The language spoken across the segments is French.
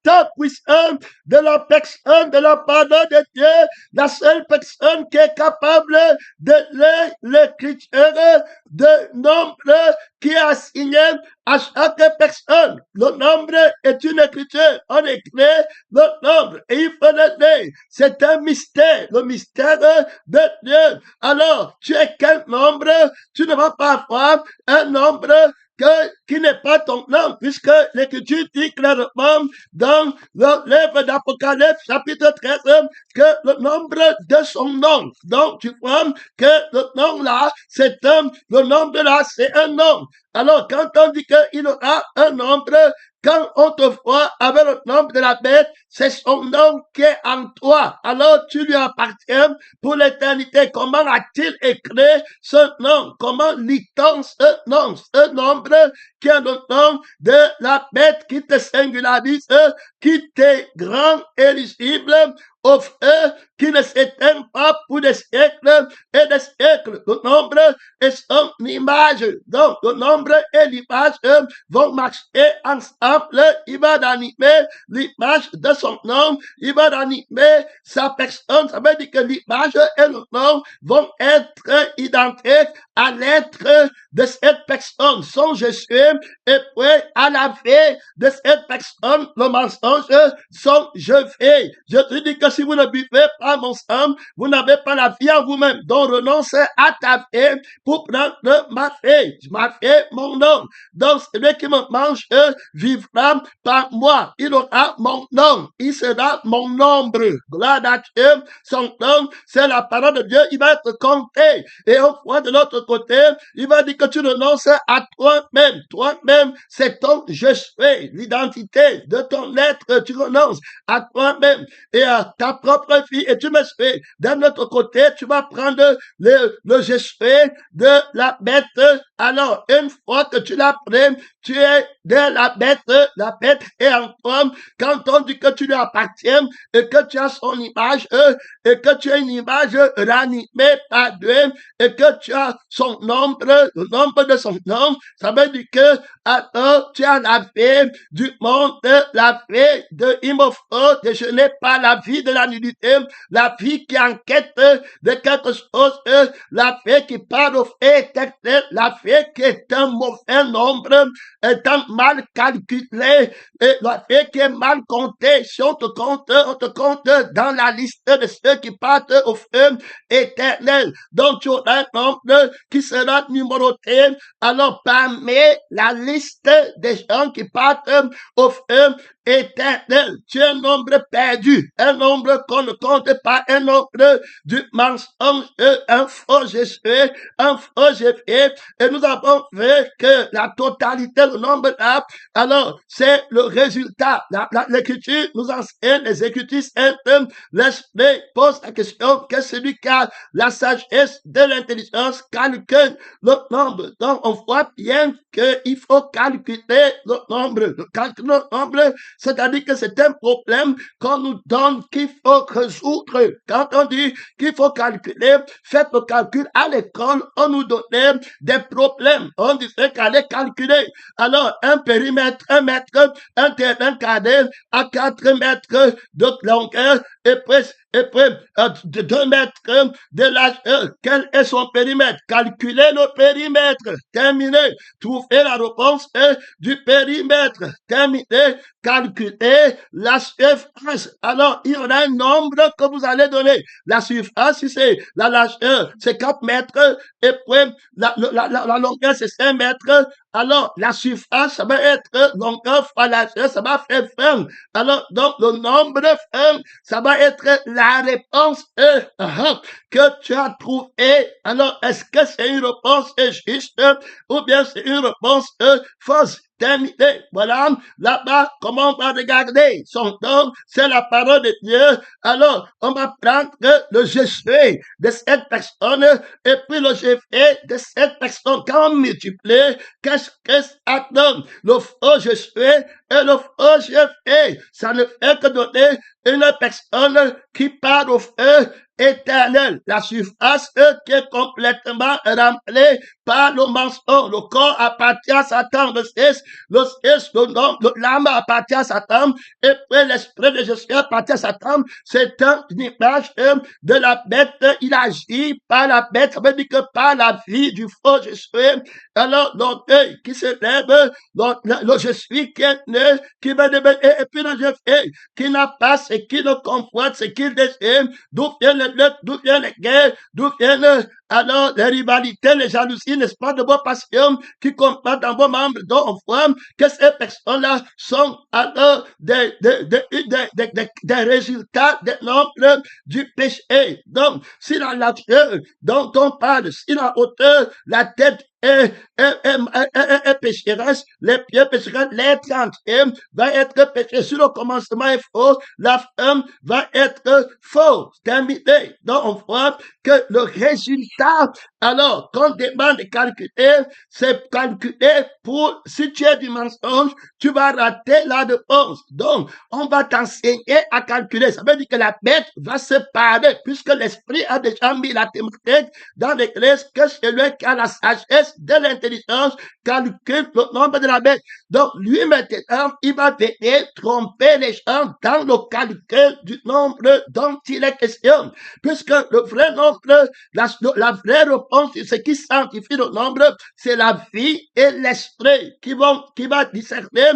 Ta puissance de la personne, de la pardon de Dieu, la seule personne qui est capable de lire l'écriture de nombre qui est assigné à chaque personne. Le nombre est une écriture. On écrit le nombre et il faut le lire. C'est un mystère, le mystère de Dieu. Alors, tu es quel nombre? Tu ne vas pas avoir un nombre qui n'est pas ton nom, puisque l'Écriture dit clairement dans le livre d'Apocalypse, chapitre 13, que le nombre de son nom. Donc, tu vois que le nom là, le nombre là, c'est un nom. Alors, quand on dit qu'il aura un nombre, quand on te voit avec le nombre de la bête, c'est son nom qui est en toi. Alors, tu lui appartiens pour l'éternité. Comment a-t-il écrit ce nom? Comment lit-on ce nom? Ce nombre qui est le nom de la bête qui te singularise, qui t'est grand et lisible au feu, qui ne s'éteint pas pour des siècles et des siècles. Le nombre est son image. Donc, le nombre et l'image vont marcher ensemble. Il va animer l'image de son nom. Il va animer sa personne. Ça veut dire que l'image et le nom vont être identiques à l'être de cette personne. Son je suis et puis à la vie de cette personne, le mensonge, son je fais. Je te dis que si vous ne buvez pas mon sang, vous n'avez pas la vie en vous-même. Donc renonce à ta vie pour prendre ma vie, mon nom. Donc celui qui me mange vivra par moi. Il aura mon nom. Il sera mon nombre. Gloire à Dieu. Son nom, c'est la parole de Dieu. Il va être compté. Et on voit de l'autre côté, il va dire que tu renonces à toi-même. Toi-même, c'est ton je suis, l'identité de ton être. Tu renonces à toi-même et à ta propre vie et tu me suis. D'un autre côté, tu vas prendre le je suis de la bête. Alors, une fois que tu l'as pris, tu es de la bête est en toi. Quand on dit que tu lui appartiens et que tu as son image et que tu as une image ranimée par Dieu et que tu as son nombre, le nombre de son nom, ça veut dire que alors tu as la vie du monde, la vie de il me faut déjeuner par la vie de la nudité, la vie qui enquête de quelque chose, la vie qui parle au fait, la vie qui est un mauvais nombre, étant mal calculé, et la vie qui est mal comptée. Si on te compte dans la liste de ceux qui partent au feu éternel. Donc tu auras un nombre qui sera numéroté. Alors parmi la liste des gens qui partent au feu éternel, tu es un nombre perdu, un nombre qu'on ne compte pas, un nombre du mensonge, un faux Jésus, un faux Jésus. Et nous avons vu que la totalité du nombre là, alors c'est le résultat. L'écriture nous enseigne, les écritures saintes, l'esprit pose la question que celui qui a la sagesse de l'intelligence calcule le nombre. Donc on voit bien qu'il faut calculer le nombre. Le calcul du nombre, c'est-à-dire que c'est un problème qu'on nous donne qu'il faut résoudre. Quand on dit qu'il faut calculer, faites le calcul à l'école, on nous donnait des problèmes. On disait qu'aller calculer. Alors, un périmètre, un mètre, un terrain carré à 4 mètres de longueur et puis de 2 mètres de largeur. Quel est son périmètre? Calculez le périmètre. Terminé. Trouvez la réponse du périmètre. Terminé. Calculez la surface. Alors, il y aura un nombre que vous allez donner. La surface, si c'est la largeur, c'est 4 mètres. Et puis, la longueur, c'est 5 mètres. Alors, la surface, ça va être longueur fois largeur, ça va faire 20. Alors, donc, le nombre de 20, ça va être la réponse que tu as trouvée. Alors, est-ce que c'est une réponse juste ou bien c'est une réponse fausse? Terminé. Voilà, là-bas, comment on va regarder son nom, c'est la parole de Dieu. Alors, on va prendre le je suis de cette personne et puis le je fais de cette personne. Quand on multiplie, qu'est-ce que ça donne? Le faux je suis et le faux je fais. Ça ne fait que donner une personne qui parle au feu éternel. La surface qui est complètement remplie par le mensonge. Le corps appartient à Satan, l'âme appartient à Satan, et puis l'esprit de Jésus appartient à Satan. C'est une image de la bête. Il agit par la bête, ça veut dire que par la vie du faux Jésus. Alors, l'orgueil qui se lève, le je suis qui est né, qui va devenir, et puis le je fais, qui n'a pas ce qui le conforte, ce qu'il désire, d'où viennent les luttes, d'où viennent les guerres, d'où viennent alors les rivalités, les jalousies, n'est-ce pas, de vos passions qui combattent dans vos membres, dont on voit que ces personnes-là sont alors des résultats des nombres du péché. Donc, si la largeur dont on parle, si la hauteur, la tête est pécheresse, les pieds pécheresse, l'être entier va être péché. Si le commencement est faux, la fin va être faux, terminé. Donc, on voit que le résultat, alors, qu'on demande de calculer, c'est calculer pour, si tu es du mensonge, tu vas rater la réponse. Donc, on va t'enseigner à calculer. Ça veut dire que la bête va se parler, puisque l'esprit a déjà mis la thématique dans l'église que celui qui a la sagesse de l'intelligence calcule le nombre de la bête. Donc, lui, maintenant, il va venir tromper les gens dans le calcul du nombre dont il est question. Puisque le vrai nombre, la vraie réponse, ce qui sanctifie le nombre, c'est la vie et l'esprit qui vont discerner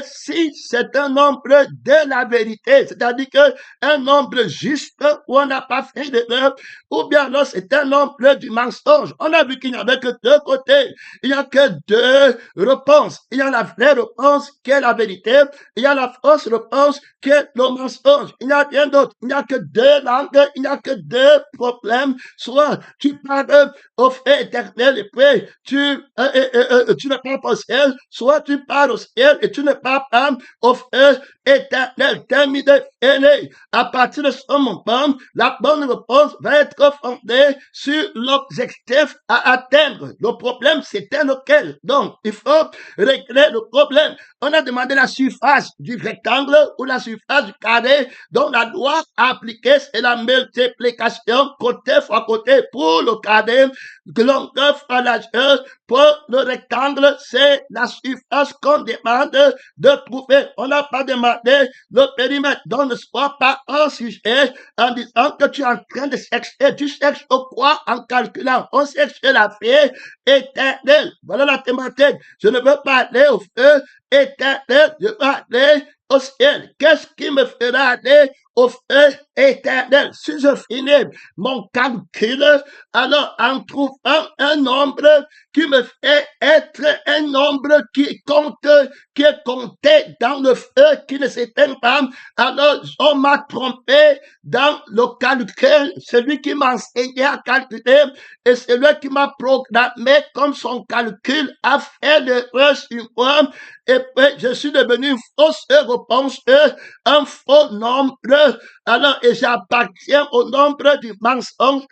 si c'est un nombre de la vérité. C'est-à-dire que un nombre juste où on n'a pas fait d'erreur, ou bien alors c'est un nombre du mensonge. On a vu qu'il n'y avait que deux côtés. Il n'y a que deux réponses. Il y a la vraie réponse qui est la vérité. Il y a la fausse réponse qui est le mensonge. Il n'y a rien d'autre. Il n'y a que deux langues. Il n'y a que deux problèmes. Soit tu parles au fait éternel et puis tu ne parles pas au ciel. Soit tu parles au ciel et tu ne parles pas au fait éternel. Terminé. À partir de ce moment, la bonne réponse va être fondée sur l'objectif à atteindre. Le problème, c'était lequel? Donc, il faut régler le problème. On a demandé la surface du rectangle ou la surface du carré, dont la loi appliquée, c'est la multiplication côté fois côté pour le carré, longueur fois largeur. Pour le rectangle, c'est la surface qu'on demande de trouver. On n'a pas demandé le périmètre. Donc, ne sois pas un sujet en disant que tu es en train de chercher. Tu cherches quoi en calculant? On cherche la vie éternelle. Voilà la thématique. Je ne veux pas aller au feu éternel. Je veux aller au ciel. Qu'est-ce qui me fera aller au feu éternel? Si je finis mon calcul, alors en trouvant un nombre qui me fait être un nombre qui compte, qui est compté dans le feu, qui ne s'éteint pas, alors on m'a trompé dans le calcul. Celui qui m'a enseigné à calculer et celui qui m'a programmé comme son calcul a fait l'erreur sur moi. Et puis, je suis devenu une fausse réponse, un faux nombre. Alors, et j'appartiens au nombre du mensonge,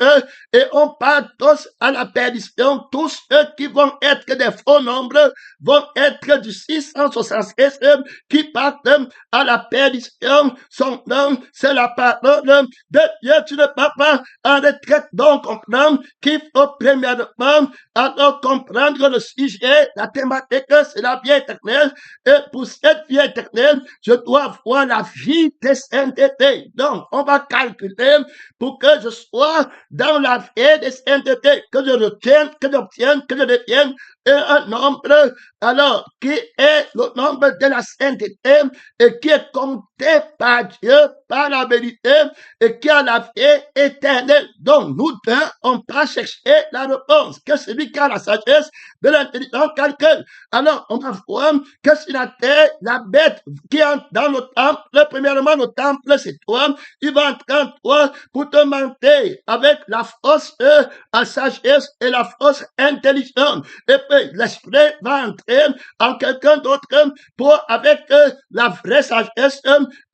et on part tous à la perdition. Tous ceux qui vont être des faux nombres vont être du 666 qui partent à la perdition. Son nom, c'est la parole de Dieu. Tu ne peux pas en retraite donc comprendre qu'il faut premièrement alors comprendre le sujet, la thématique, c'est la vie éternelle. Et pour cette vie éternelle, je dois voir la vie de sainteté. Donc, on va calculer pour que je sois dans la vie de sainteté, que je retienne, que j'obtienne, que je devienne un nombre, alors, qui est le nombre de la sainteté et qui est compté par Dieu, par la vérité et qui a la vie éternelle. Donc, nous deux, on va chercher la réponse, que celui qui a la sagesse de l'intelligence calcule. Alors, on va voir que sur la terre, la bête qui entre dans le temple, premièrement, le temple, c'est toi, il va entrer en toi pour te mentir avec la fausse sagesse et la fausse intelligence. Et puis, l'esprit va entrer en quelqu'un d'autre avec la vraie sagesse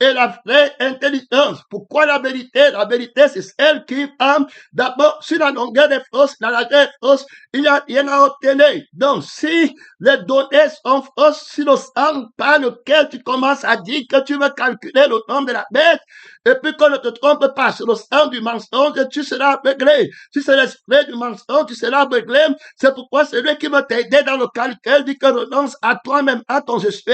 et la vraie intelligence. Pourquoi la vérité? La vérité, c'est celle qui d'abord sur la longueur des fausses, la largeur des fausses, il n'y a rien à obtenir. Donc, si les données sont fausses sur le sang par lequel tu commences à dire que tu veux calculer le nombre de la bête, et puis qu'on ne te trompe pas sur le sang du mensonge, tu seras aveuglé. Si c'est l'esprit du mensonge, tu seras aveuglé. C'est pourquoi celui qui veut t'aider dans le calcul dit que renonce à toi-même, à ton je suis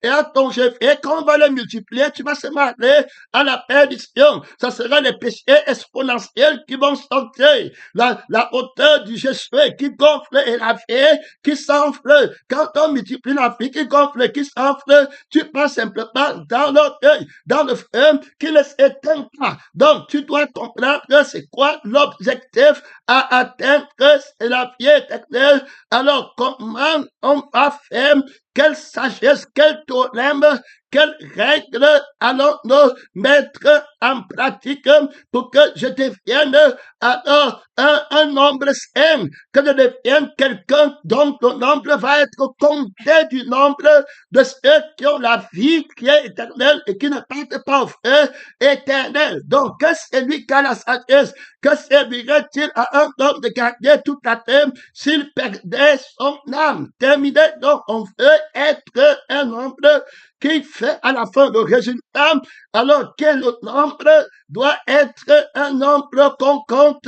et à ton je fais. Quand on va les multiplier, tu vas se marier à la perdition. Ça sera les péchés exponentiels qui vont sortir. La hauteur du je suis qui gonfle et la vie qui s'enfle. Quand on multiplie la vie qui gonfle, qui s'enfle, tu passes simplement dans l'orgueil, dans le feu qui ne s'éteint pas. Donc, tu dois comprendre c'est quoi l'objectif à atteindre, c'est la vie éternelle. Alors, comment on va faire? Quelle sagesse, quel théorème, quelle règle allons-nous mettre en pratique pour que je devienne alors un nombre sain, que je devienne quelqu'un dont le nombre va être compté du nombre de ceux qui ont la vie qui est éternelle et qui ne partent pas au feu éternel. Donc, que celui qui a la sagesse, que servirait-il à un homme de garder toute la terre s'il perdait son âme? Terminé, donc on veut être un nombre qui fait à la fin le résultat, alors que le nombre doit être un nombre qu'on compte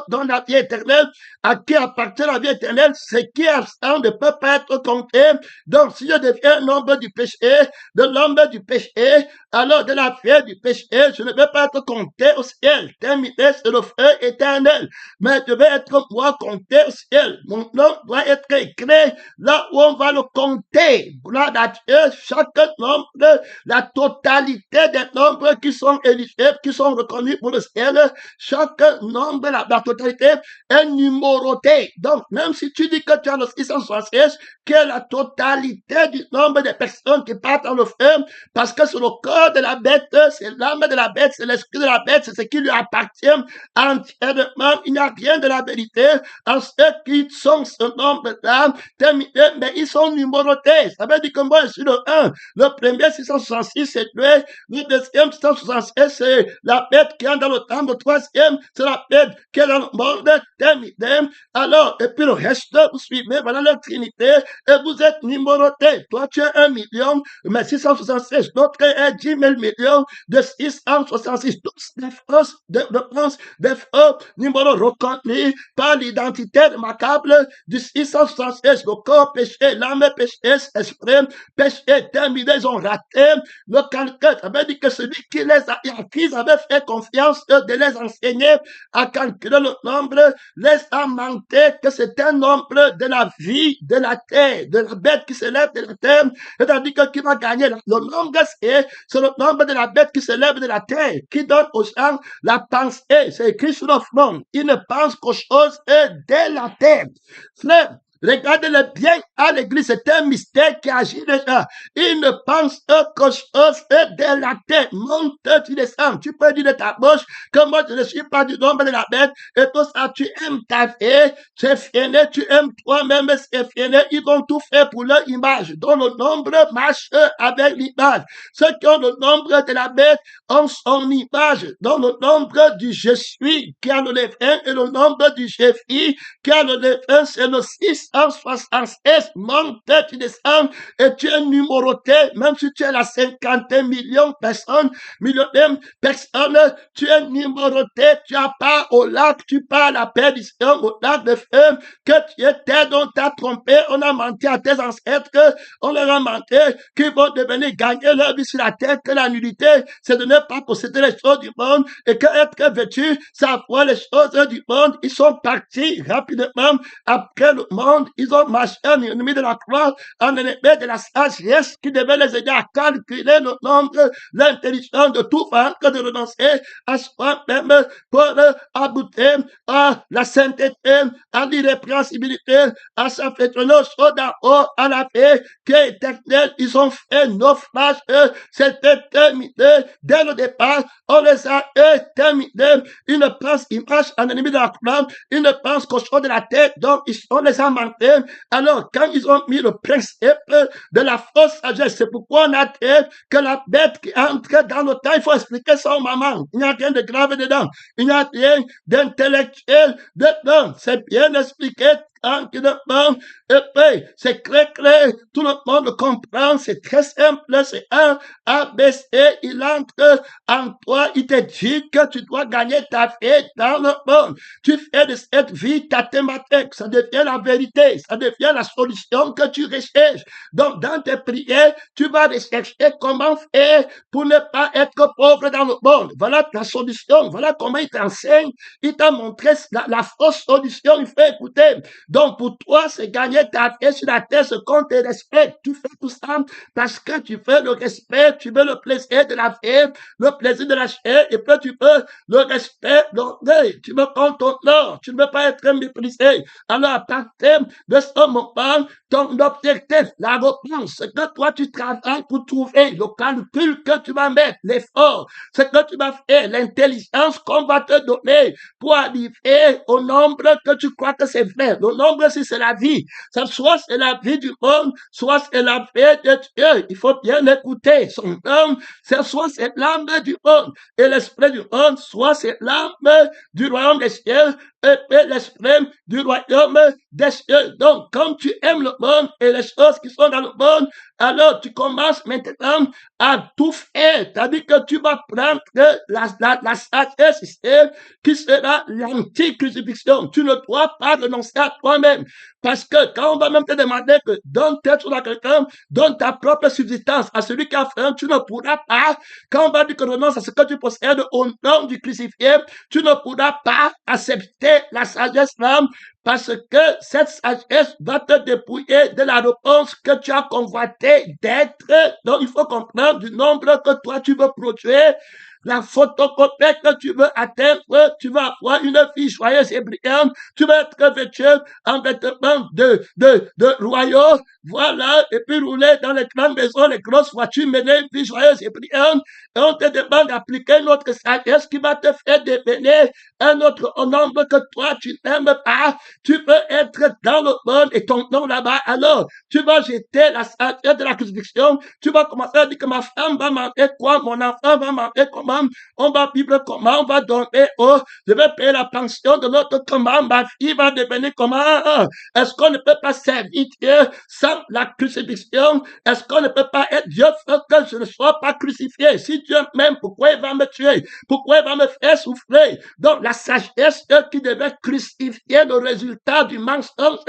dans la vie éternelle, à qui appartient la vie éternelle, ce qui est absent ne peut pas être compté. Donc, si je deviens un nombre du péché, de l'ombre du péché, alors de la vie du péché, je ne vais pas être compté au ciel. Terminé, c'est le feu éternel. Mais je vais être moi compté au ciel. Mon nom doit être écrit là où on va le compter. Gloire à Dieu, chaque nombre, la totalité des nombres qui sont éligibles, qui sont reconnus pour le ciel, chaque nombre, la totalité est numéroté. Donc, même si tu dis que tu as le 666, qui est la totalité du nombre de personnes qui partent dans le feu, parce que c'est le corps de la bête, c'est l'âme de la bête, c'est l'esprit de la bête, c'est ce qui lui appartient entièrement. Il n'y a rien de la vérité en ceux qui sont ce nombre-là, mais ils sont numérotés. Ça veut dire que moi, je suis le 1. Le premier 666, c'est lui. Le deuxième 666, c'est la bête qui est dans le temps. Le troisième, c'est la bête qui est dans le monde. Terminé. Alors, et puis le reste, vous suivez, voilà la Trinité, et vous êtes numérotés. Toi, tu es 1 million, mais 666. L'autre est 10 000 millions de 666. Tous des fausses, des faux numéros reconnus par l'identité remarquable du 666. Le corps péché, l'âme péché, esprit péché, terminé, ils ont raté le calcul. Ça veut dire que celui qui à qui ils avaient fait confiance de les enseigner à calculer le nombre, les a menti que c'est un nombre de la vie, de la terre, de la bête qui s'élève de la terre. C'est-à-dire que qui va gagner le nombre, c'est le nombre de la bête qui s'élève de la terre, qui donne aux gens la pensée. C'est écrit sur le front. Ils ne pensent qu'aux choses de la terre. Frère, regardez-le bien à l'église, c'est un mystère qui agit déjà. Il ne pense qu'aux choses de la terre. Monte, tu descends. Tu peux dire de ta bouche que moi je ne suis pas du nombre de la bête. Et tout ça, tu aimes ta vie, c'est fini, tu aimes toi-même, c'est fini. Ils vont tout faire pour leur image. Donc le nombre marche avec l'image. Ceux qui ont le nombre de la bête ont son image. Donc le nombre du je suis qui a le 1 et le nombre du je suis qui a le 1, c'est le 666. Monte, tu descends et tu es numéroté, même si tu es la 50 millions de personnes, tu es numéroté, tu as pas au lac, tu pars à la perdition, au lac de feu, que tu étais, dont t'as trompé, on a menti à tes ancêtres, on leur a menti, qu'ils vont devenir gagner leur vie sur la terre, que la nullité, c'est de ne pas posséder les choses du monde, et que être vêtu, c'est avoir les choses du monde. Ils sont partis rapidement après le monde, ils ont marché en ennemi de la croix, en ennemi de la sagesse qui devait les aider à calculer le nombre, l'intelligence de tout vaincre, de renoncer à soi-même pour aboutir à la sainteté, à l'irrépréhensibilité, à s'affectionner aux choses d'en haut, à la paix qui est éternelle. Ils ont fait naufrage, c'était terminé dès le départ, on les a terminés. Ils ne pensent, ils marchent en ennemi de la croix, ils ne pensent qu'aux choses de la tête, donc on les a manqués Martin. Alors, quand ils ont mis le principe de la fausse sagesse, c'est pourquoi on a dit que la bête qui entre dans le temps, il faut expliquer ça aux mamans. Il n'y a rien de grave dedans. Il n'y a rien d'intellectuel dedans. C'est bien expliqué tranquillement. Et puis, c'est très clair. Tout le monde comprend. C'est très simple. C'est un ABC. Il entre en toi. Il te dit que tu dois gagner ta vie dans le monde. Tu fais de cette vie ta thématique. Ça devient la vérité. Ça devient la solution que tu recherches. Donc, dans tes prières, tu vas rechercher comment faire pour ne pas être pauvre dans le monde. Voilà ta solution. Voilà comment il t'enseigne. Il t'a montré la fausse solution. Il fait écouter. Donc, pour toi, c'est gagner ta vie sur la terre, ce qu'on te respecte. Tu fais tout ça parce que tu veux le respect, tu veux le plaisir de la vie, le plaisir de la chair, et puis tu veux le respect de l'orgueil. Tu veux qu'on t'honore, tu ne veux pas être méprisé. Alors, à partir de ce moment, ton objectif, la réponse, c'est que toi, tu travailles pour trouver le calcul que tu vas mettre, l'effort, c'est que tu vas faire, l'intelligence qu'on va te donner pour arriver au nombre que tu crois que c'est vrai. Le nombre, si c'est la vie, ça soit c'est la vie du monde, soit c'est la vie de Dieu. Il faut bien écouter. Son nom, c'est soit c'est l'âme du monde et l'esprit du monde, soit c'est l'âme du royaume des cieux et l'esprit du royaume des cieux. Donc, comme tu aimes le monde et les choses qui sont dans le monde, alors tu commences maintenant à tout faire. C'est-à-dire que tu vas prendre la sagesse qui sera l'anti-crucifixion. Tu ne dois pas renoncer à toi-même. Parce que quand on va même te demander que donne tête sur quelqu'un, donne ta propre subsistance à celui qui a faim, tu ne pourras pas. Quand on va dire que renonce à ce que tu possèdes au nom du crucifié, tu ne pourras pas accepter la sagesse là, parce que cette sagesse va te dépouiller de la réponse que tu as convoité d'être. Donc, il faut comprendre du nombre que toi tu veux produire. La photocopie que tu veux atteindre, tu vas avoir une vie joyeuse et brillante, tu vas être vêtu en vêtements de royaux, voilà, et puis rouler dans les grandes maisons, les grosses voitures, mener une vie joyeuse et brillante, et on te demande d'appliquer notre sagesse qui va te faire devenir un autre nombre que toi, tu n'aimes pas, tu veux être dans le monde et ton nom là-bas, alors, tu vas jeter la sagesse de la crucifixion, tu vas commencer à dire que ma femme va manger quoi, mon enfant va manger comment, on va vivre comment, on va dormir, oh, je vais payer la pension de l'autre comment, ma fille va devenir comment, est-ce qu'on ne peut pas servir Dieu sans la crucifixion, est-ce qu'on ne peut pas être Dieu fait que je ne sois pas crucifié, si Dieu m'aime, pourquoi il va me tuer, pourquoi il va me faire souffrir, donc la sagesse qui devait crucifier le résultat du mensonge,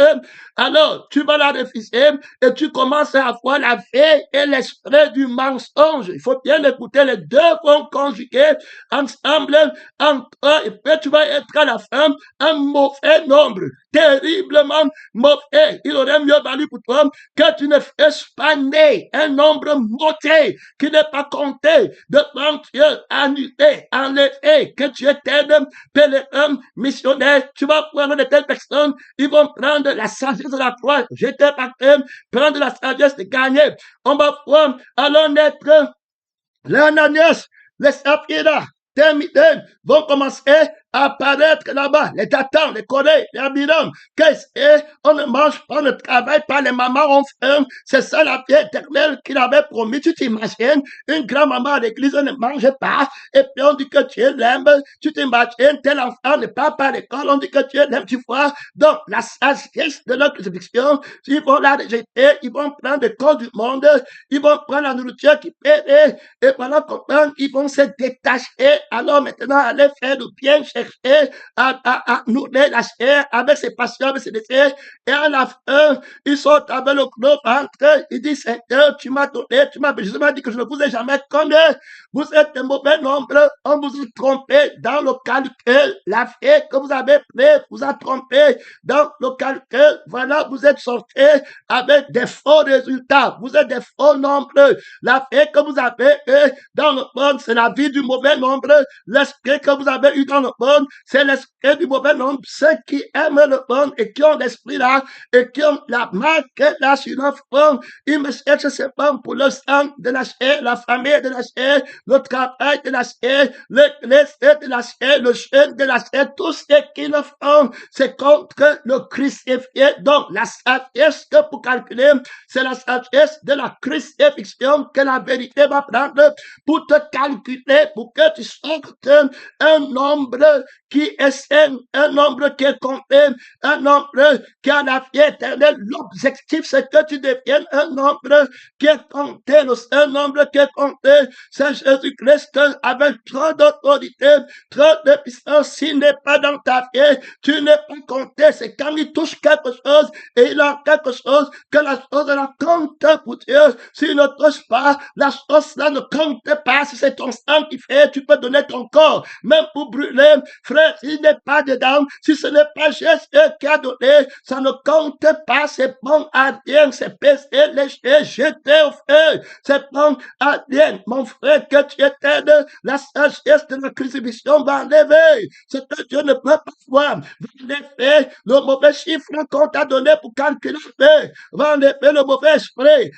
alors tu vas la refuser et tu commences à avoir la vie et l'esprit du mensonge, il faut bien écouter, les deux vont conjuguer ensemble entre eux, et puis tu vas être à la fin un mauvais nombre, terriblement mauvais. Il aurait mieux valu pour toi que tu ne fasses pas né un nombre monté qui n'est pas compté devant Dieu, annulé, enlevé, que tu étais pèlerin, missionnaire. Tu vas prendre de telles personnes, ils vont prendre la sagesse de la croix, j'étais par eux, prendre la sagesse de gagner. On va voir, allons naître l'Ananias, les Sapphira, Termidène vont commencer à apparaître là-bas. Les Datans, les Corées, les Abiram. Qu'est-ce que on ne mange pas, on ne travaille pas, les mamans ont faim. C'est ça la vie éternelle qu'il avait promis. Tu t'imagines, une grand-maman à l'église ne mange pas. Et puis on dit que tu es l'aimes. Tu t'imagines, tel enfant ne part pas à l'école. On dit que tu es l'aimes, tu vois. Donc, la sagesse de notre crucifixion, ils vont la rejeter. Ils vont prendre le corps du monde. Ils vont prendre la nourriture qui paie. Et voilà comment ils vont se détacher. Alors maintenant, aller faire le bien, chercher à nourrir la chair avec ses passions, avec ses désirs. Et à la fin, ils sont avec le gros ventre. Ils disent, Seigneur, tu m'as donné, tu m'as Jésus m'a dit que je ne vous ai jamais connu. Vous êtes un mauvais nombre. On vous a trompé dans le calcul. La fée que vous avez pris vous a trompé dans le calcul. Voilà, vous êtes sortis avec des faux résultats. Vous êtes des faux nombres. La fée que vous avez eu dans le monde, c'est la vie du mauvais nombre. L'esprit que vous avez eu dans le monde, monde, c'est l'esprit du mauvais nombre, ceux qui aiment le monde et qui ont l'esprit là, et qui ont la marque là sur leur front. Ils me cherchent seulement pour le sang de la chair, la famille de la chair, le travail de la chair, l'église de la chair, le jeûne de la chair, tout ce qu'ils le font, c'est contre le crucifié. Donc, la sagesse que pour calculer, c'est la sagesse de la crucifixion que la vérité va prendre pour te calculer, pour que tu sortes un nombre qui est sain, un nombre qui est compté, un nombre qui a la vie éternelle. L'objectif, c'est que tu deviennes un nombre qui est compté, un nombre qui est compté. C'est Jésus-Christ avec trop d'autorité, trop de puissance. S'il n'est pas dans ta vie, tu n'es pas compté. C'est quand il touche quelque chose et il a quelque chose que la chose la compte pour Dieu. S'il ne touche pas, la chose là ne compte pas. Si c'est ton sang qui fait, tu peux donner ton corps, même pour brûler. Frère, s'il n'est pas dedans, si ce n'est pas Jésus qui a donné, ça ne compte pas. C'est bon à rien, c'est pesé, léché, jeté au feu. C'est bon à rien. Mon frère, que tu éteignes, la sagesse de la crucifixion va enlever ce que Dieu ne peut pas voir. Va enlever le mauvais chiffre qu'on t'a donné pour calculer. Va enlever le mauvais esprit.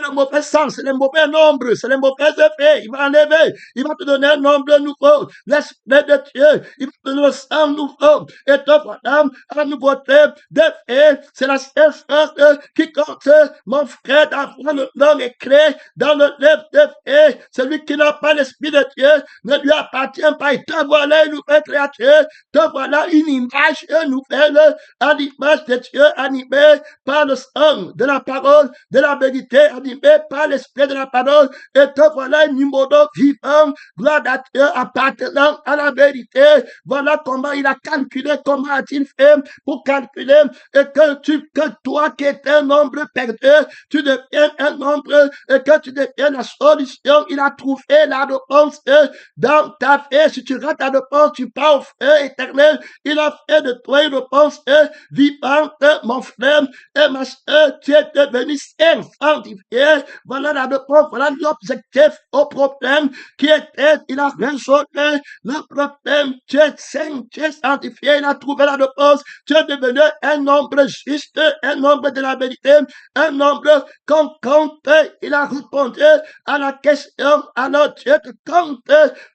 Le mauvais sens, c'est le mauvais nombre, c'est le mauvais effet. Il va enlever, il va te donner un nombre nouveau. L'esprit de Dieu, il va te donner le sang nouveau. Et te voilà, la nouveauté d'effet, c'est la seule chose qui compte. Mon frère, d'avoir le nom écrit dans le livre d'effet. Celui qui n'a pas l'esprit de Dieu ne lui appartient pas. Et te voilà une nouvelle créature, te voilà une image nouvelle, à l'image de Dieu animée par le sang de la parole, de la vérité, animé par l'esprit de la parole, et te voilà un numéro vivant, gloire à Dieu, appartenant à la vérité. Voilà comment il a calculé, comment a-t-il fait pour calculer, et que toi qui es un nombre perdu, tu deviens un nombre, et que tu deviens la solution. Il a trouvé la réponse dans ta vie. Si tu rates la réponse, tu pars au feu éternel. Il a fait de toi une réponse vivante, mon frère et ma soeur. Tu es devenu saint, sanctifié. Voilà la réponse, voilà l'objectif au problème qui était, il a résolu le problème. Tu es saint, tu es sanctifié, il a trouvé la réponse. Tu es devenu un nombre juste, un nombre de la vérité, un nombre qu'on compte. Il a répondu à la question, alors Dieu te compte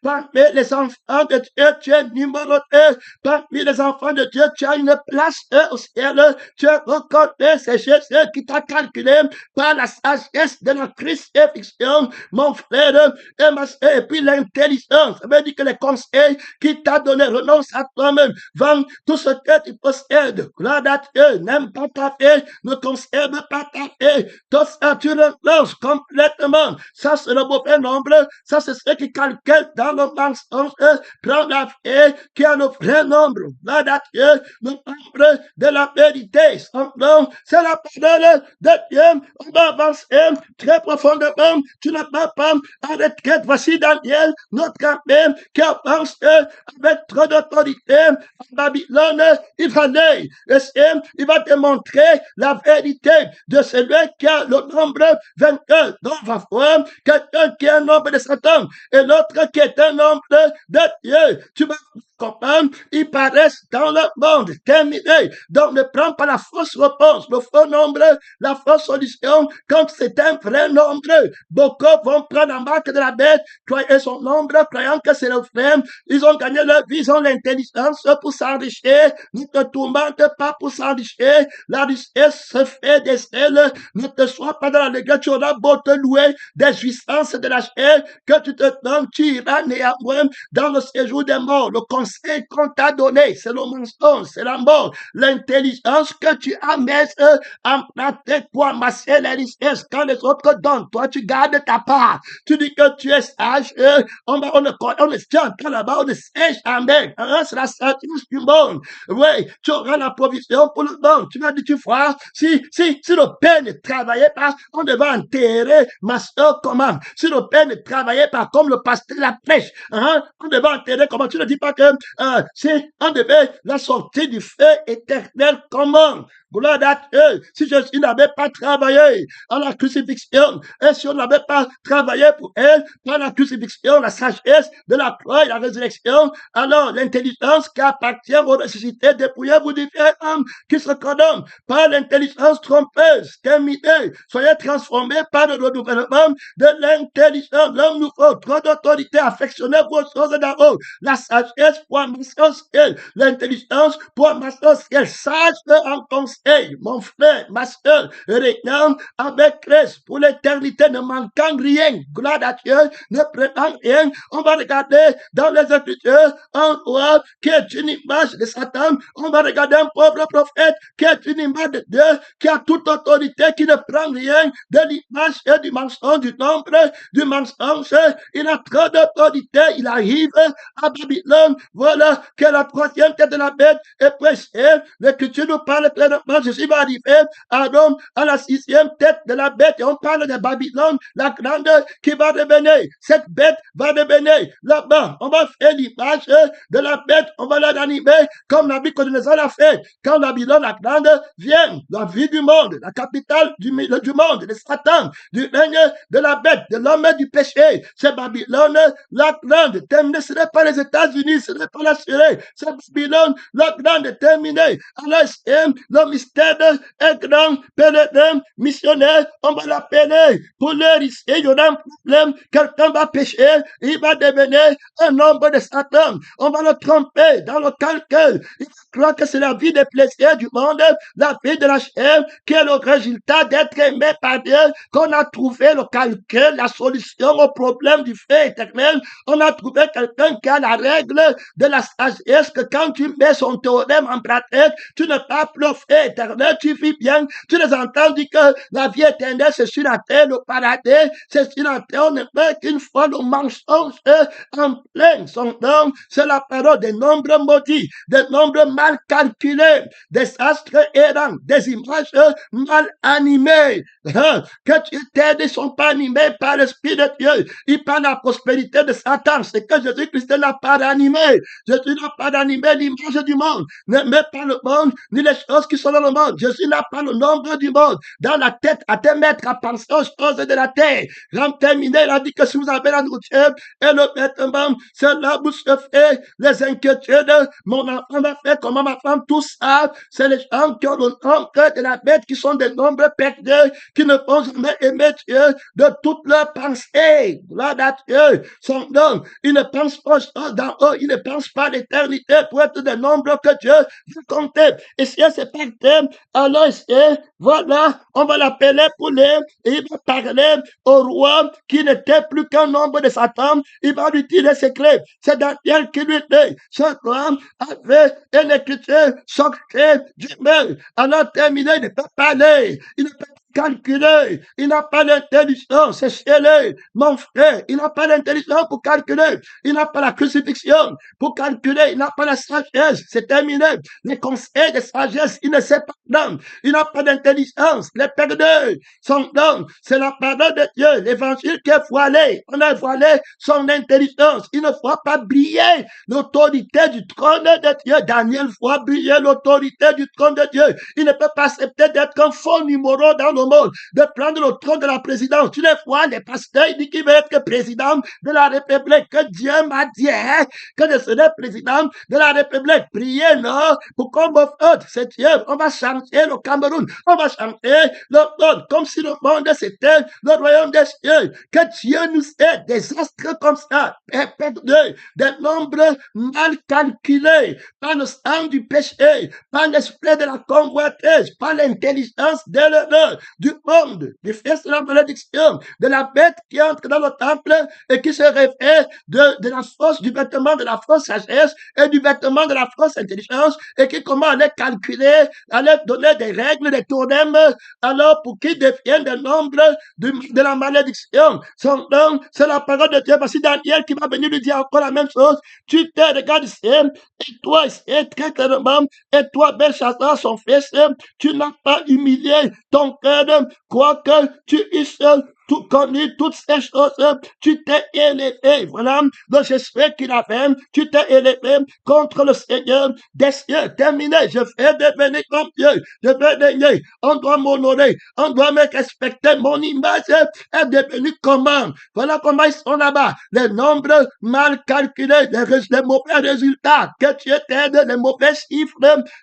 parmi les enfants de Dieu, tu es numéroté parmi les enfants de Dieu, tu as une place au ciel, tu es reconnu, c'est Jésus qui t'a calculé par la sagesse de la crucifixion, mon frère et ma soeur, et puis l'intelligence, ça veut dire que les conseils qu'il t'a donné, renonce à toi-même, vends tout ce que tu possèdes, gloire à Dieu, n'aime pas ta vie, ne conserve pas ta vie, tout ça tu renonces complètement, ça c'est le mauvais nombre, ça c'est ce qui calcule dans le mensonge, prends la vie qui a le vrai nombre, gloire à Dieu, le nombre de la vérité, son nom, c'est la parole de Dieu. On va avancer très profondément. Tu n'as pas arrêté. Voici Daniel, notre ami, qui avance avec trop d'autorité en Babylone. Il va aller, il va démontrer la vérité de celui qui a le nombre 22. Donc, on va voir quelqu'un qui a un nombre de Satan et l'autre qui est un nombre de Dieu. Tu vas comprendre, ils paraissent dans le monde terminé. Donc, ne prends pas la fausse réponse, le faux nombre, la fausse solution, quand c'est un vrai nombre. Beaucoup vont prendre la marque de la bête, croyer son nombre, croyant que c'est le vrai. Ils ont gagné leur vie, ils ont l'intelligence pour s'enrichir. Ne te tourmente pas pour s'enrichir. La richesse se fait des ailes. Ne te sois pas dans la légueur, tu auras beau te louer des jouissances de la chair que tu te donnes, tu iras néanmoins dans le séjour des morts. Le conseil qu'on t'a donné, c'est le mensonge, c'est la mort. L'intelligence que tu as mise en pratique pour amasser les richesses quand les autres donnent, toi tu gardes ta part. Tu dis que tu es sage, on ne tient pas là-bas, on ne sait jamais. C'est la sagesse du monde. Oui, tu auras la provision pour le monde. Tu m'as dit, tu vois, si le père ne travaillait pas, on devait enterrer ma soeur comment? Si le père ne travaillait pas comme le pasteur la prêche, on devait enterrer comment? Tu ne dis pas que si on devait la sortir du feu éternel comment? Gloire à Dieu. Si Jésus n'avait pas travaillé à la crucifixion, et si on n'avait pas travaillé pour elle, par la crucifixion, la sagesse de la croix et la résurrection, alors l'intelligence qui appartient aux ressuscités, dépouillez-vous du vieil homme qui se condamne par l'intelligence trompeuse, terminée. Soyez transformés par le renouvellement de l'intelligence. L'homme nouveau, trop d'autorité, affectionnez-vous aux choses d'en haut. La sagesse pour un master ciel, l'intelligence pour un master ciel. Sage en conseil, mon frère, ma soeur, régnant avec Christ pour l'éternité, ne manquant rien. Gloire à Dieu, ne prenant rien. On va regarder dans les Écritures un roi qui est une image de Satan. On va regarder un pauvre prophète qui est une image de Dieu, qui a toute autorité, qui ne prend rien de l'image et du mensonge, du nombre, du mensonge. Il a trop d'autorité. Il arrive à Babylone. Voilà que la troisième tête de la bête est pressée. L'Écriture nous parle pleinement. Jésus va arriver à Rome à la sixième tête de la bête. Et on parle de Babylone, la grande, qui va revenir. Cette bête va revenir là-bas. On va faire l'image de la bête. On va l'animer comme Nabuchodonosor l'a fait. Quand Babylone, la grande, vient, la vie du monde, la capitale du monde, de Satan, du règne de la bête, de l'homme du péché. C'est Babylone, la grande, terminée. Ce n'est pas les États-Unis, ce n'est pas la Syrie. C'est Babylone, la grande, terminée. Alors, le mystère est grand, pèlerin, missionnaire, on va l'appeler. Pour leur ici, il y aura un problème. Quelqu'un va pécher, il va devenir un homme de Satan. On va le tromper dans le calcul. Il croit que c'est la vie des plaisirs du monde, la vie de la chair, qui est le résultat d'être aimé par Dieu, qu'on a trouvé le calcul, la solution au problème du fait éternel. On a trouvé quelqu'un qui a la règle de la sagesse, que quand tu mets son théorème en pratique, tu ne pas plus au fait éternel, tu vis bien. Tu les entends dire que la vie éternelle, c'est sur la terre, le paradis, c'est sur la terre, on ne peut qu'une fois le mensonge en plein son nom. C'est la parole des nombres maudits, des nombres mal calculés, des astres errants, des images mal animées. Que tu t'aides, ils ne sont pas animés par l'Esprit de Dieu. Ils parlent de la prospérité de Satan. C'est que Jésus-Christ n'a pas animé. Jésus n'a pas animé l'image du monde. Ne met pas le monde, ni les choses qui sont dans le monde. Jésus n'a pas le nombre du monde dans la tête à te mettre à penser aux choses de la terre. L'homme terminé, il a dit que si vous avez la nourriture et le vêtement, cela vous se fait les inquiétudes. Mon enfant va faire comment ma femme, tout ça, c'est les gens qui ont le nombre de la bête, qui sont des nombres perdus, qui ne vont jamais aimer Dieu de toutes leurs pensées. Gloire à Dieu. Son nom, ils ne pensent pas aux choses d'en haut, ils ne pensent pas à l'éternité pour être des nombres que Dieu veut compter. Et si c'est par thème, alors voilà, on va l'appeler pour et il va parler au roi qui n'était plus qu'un nombre de Satan. Il va lui dire les secrets. C'est Daniel qui lui dit, ce roi avait une écriture sortie du mur. Alors terminé, il ne peut pas aller. Il ne peut calculer. Il n'a pas l'intelligence, c'est scellé. Mon frère, il n'a pas l'intelligence pour calculer. Il n'a pas la crucifixion pour calculer. Il n'a pas la sagesse, c'est terminé. Les conseils de sagesse, il ne sait pas prendre. Il n'a pas d'intelligence. Les perdus, son don, c'est la parole de Dieu. L'évangile qui est voilé. On a voilé son intelligence. Il ne voit pas briller l'autorité du trône de Dieu. Daniel voit briller l'autorité du trône de Dieu. Il ne peut pas accepter d'être un faux numéro dans le monde, de prendre le trône de la présidence. Tu les vois, les pasteurs, ils disent qu'il veut être président de la République, que Dieu m'a dit, que je serai président de la République. Priez, non, pour qu'on me faute, c'est Dieu. On va changer le Cameroun, on va changer le monde, comme si le monde c'était le royaume des cieux. Que Dieu nous aide, des astres comme ça, perdus, des nombres mal calculés, par le sang du péché, par l'esprit de la convoitise, par l'intelligence de l'erreur, du monde, du fils de la malédiction, de la bête qui entre dans le temple et qui se réveille de la force du vêtement de la fausse sagesse et du vêtement de la fausse intelligence et qui commence à les calculer, à leur donner des règles, des théorèmes, alors pour qu'ils deviennent des nombres de la malédiction. Son nom, c'est la parole de Dieu. Voici Daniel qui va venir lui dire encore la même chose. Tu te regardes ici, et toi ici, très clairement, et toi, Belshazzar, son fils, tu n'as pas humilié ton cœur, quoique tu eusses tout connu toutes ces choses, tu t'es élevé. Voilà le geste qu'il a fait. Tu t'es élevé contre le Seigneur des cieux. Terminé. Je vais devenir comme Dieu. Je vais devenir. On doit m'honorer. On doit me respecter. Mon image est devenue comment? Voilà comment ils sont là-bas. Les nombres mal calculés, les mauvais résultats, que tu t'aides, les mauvais chiffres,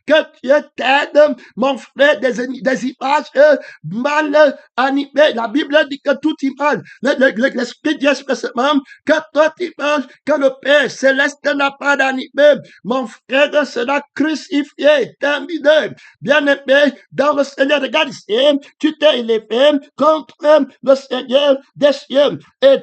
que tu t'aides, mon frère, des images mal animées. La Bible dit que toute image, l'Esprit dit expressément que toute image que le Père céleste n'a pas d'animé, mon frère sera crucifié, terminé. Bien-aimé, dans le Seigneur, regarde ici, tu t'es élevé contre le Seigneur des cieux, et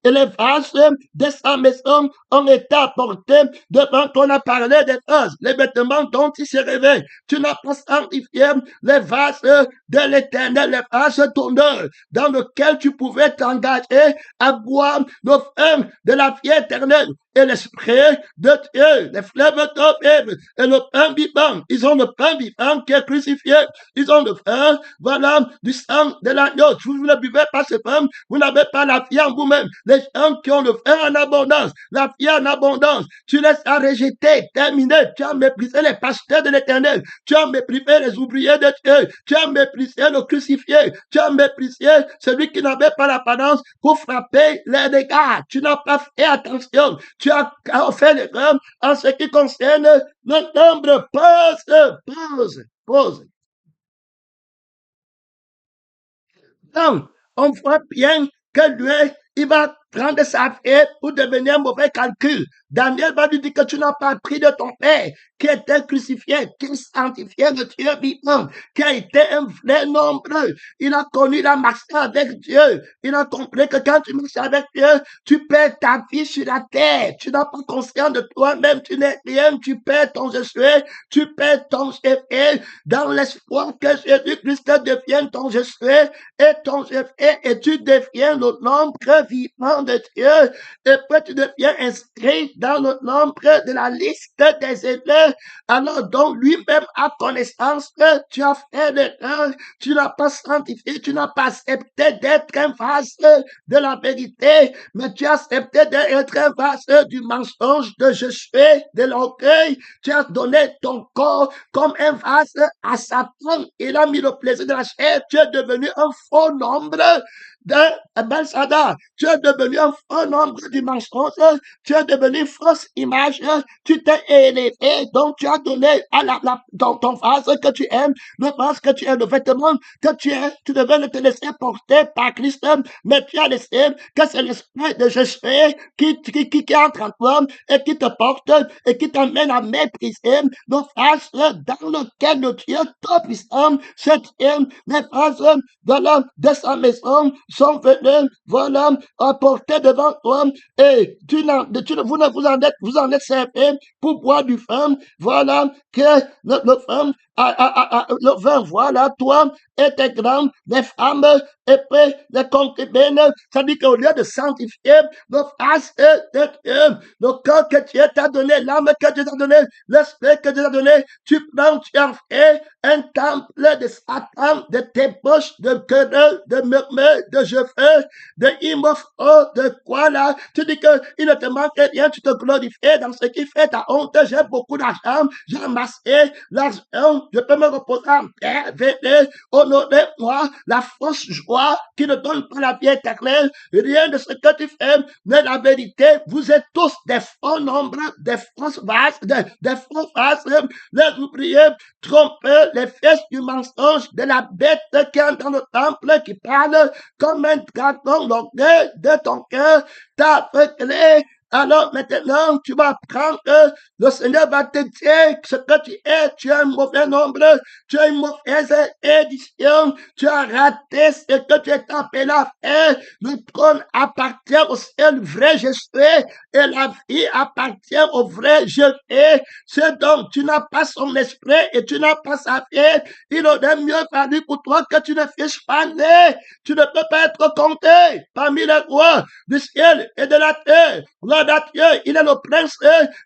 les vases de sa maison ont été apportés devant ton appareil des vases, les vêtements dont il s'est rêvé. Tu n'as pas sanctifié les vases de l'Éternel, les vases d'honneur, dans lesquels tu pouvais t'engager à boire le vin de la vie éternelle. Et l'esprit de Dieu, les fleuves d'eau vive et le pain vivant. Ils ont le pain vivant qui est crucifié. Ils ont le vin, voilà, du sang de l'agneau. Si vous ne buvez pas ce pain, vous n'avez pas la vie en vous-même. Les gens qui ont le vin en abondance, la vie en abondance, tu les as rejetés, terminé. Tu as méprisé les pasteurs de l'Éternel. Tu as méprisé les ouvriers de Dieu. Tu as méprisé le crucifié. Tu as méprisé celui qui n'avait pas l'apparence pour frapper les dégâts. Tu n'as pas fait attention. Tu as fait l'erreur en ce qui concerne le nombre. Pause. Donc, on voit bien que lui, il va prendre sa vie pour devenir un mauvais calcul. Daniel va lui dire que tu n'as pas pris de ton père, qui était crucifié, qui sanctifiait le Dieu vivant, qui a été un vrai nombreux. Il a connu la marche avec Dieu. Il a compris que quand tu marches avec Dieu, tu perds ta vie sur la terre. Tu n'as pas conscience de toi-même, tu n'es rien, tu perds ton je suis, tu perds ton je fais, dans l'espoir que Jésus-Christ devienne ton je suis et ton je fais, et tu deviens le nombre vivant de Dieu, et puis tu deviens inscrit dans le nombre de la liste des élèves. Alors donc lui-même a connaissance que tu as fait l'erreur, tu n'as pas sanctifié, tu n'as pas accepté d'être un vase de la vérité, mais tu as accepté d'être un vase du mensonge, de je suis, de l'orgueil. Tu as donné ton corps comme un vase à Satan. Il a mis le plaisir de la chair. Tu es devenu un faux nombre de Belshazzar. Tu es devenu un faux nombre du mensonge. Tu es devenu fausse image. Tu t'es élevé. Donc tu as donné à ton vase que tu aimes, le vase que tu aimes, le vêtement que tu aimes. Tu devais te laisser porter par Christ, mais tu as laissé que c'est l'esprit de Jésus qui entre en toi et qui te porte et qui t'amène à mépriser le vase dans lequel le Dieu Tout-Puissant se tient. Les vases de sa maison sont venus, voilà, apportés devant toi, et vous en êtes servi pour boire du vin, voilà, que le vin, le vin, voilà, toi et tes grands, les femmes, et puis les concubines. Ça dit qu'au lieu de sanctifier le face de Dieu, le corps que Dieu t'a donné, l'âme que Dieu t'a donné, l'esprit que Dieu t'a donné, tu prends, tu en fais un temple de Satan, de tes bouches, de querelles, de murmures, de jeux, de immoraux, de quoi là? Tu dis qu'il ne te manque rien, tu te glorifies dans ce qui fait ta honte. J'ai beaucoup d'argent, j'ai amassé l'argent, je peux me reposer en paix, venez, honorez-moi, la fausse joie qui ne donne pas la vie éternelle. Rien de ce que tu fais, mais la vérité, vous êtes tous des faux nombres, des fausses vases, des faux vases, les ouvriers trompés, les fesses du mensonge, de la bête qui est dans le temple, qui parle comme un dragon, l'orgueil de ton cœur t'a aveuglé. Alors maintenant, tu vas apprendre que le Seigneur va te dire ce que tu es un mauvais nombre, tu as une mauvaise édition, tu as raté ce que tu es appelé à faire. Le trône appartient au seul vrai je suis, et la vie appartient au vrai je fais. C'est donc, tu n'as pas son esprit et tu n'as pas sa vie. Il aurait mieux fallu pour toi que tu ne fiches pas né. Tu ne peux pas être compté parmi les rois du ciel et de la terre. Là, Dieu, il est le prince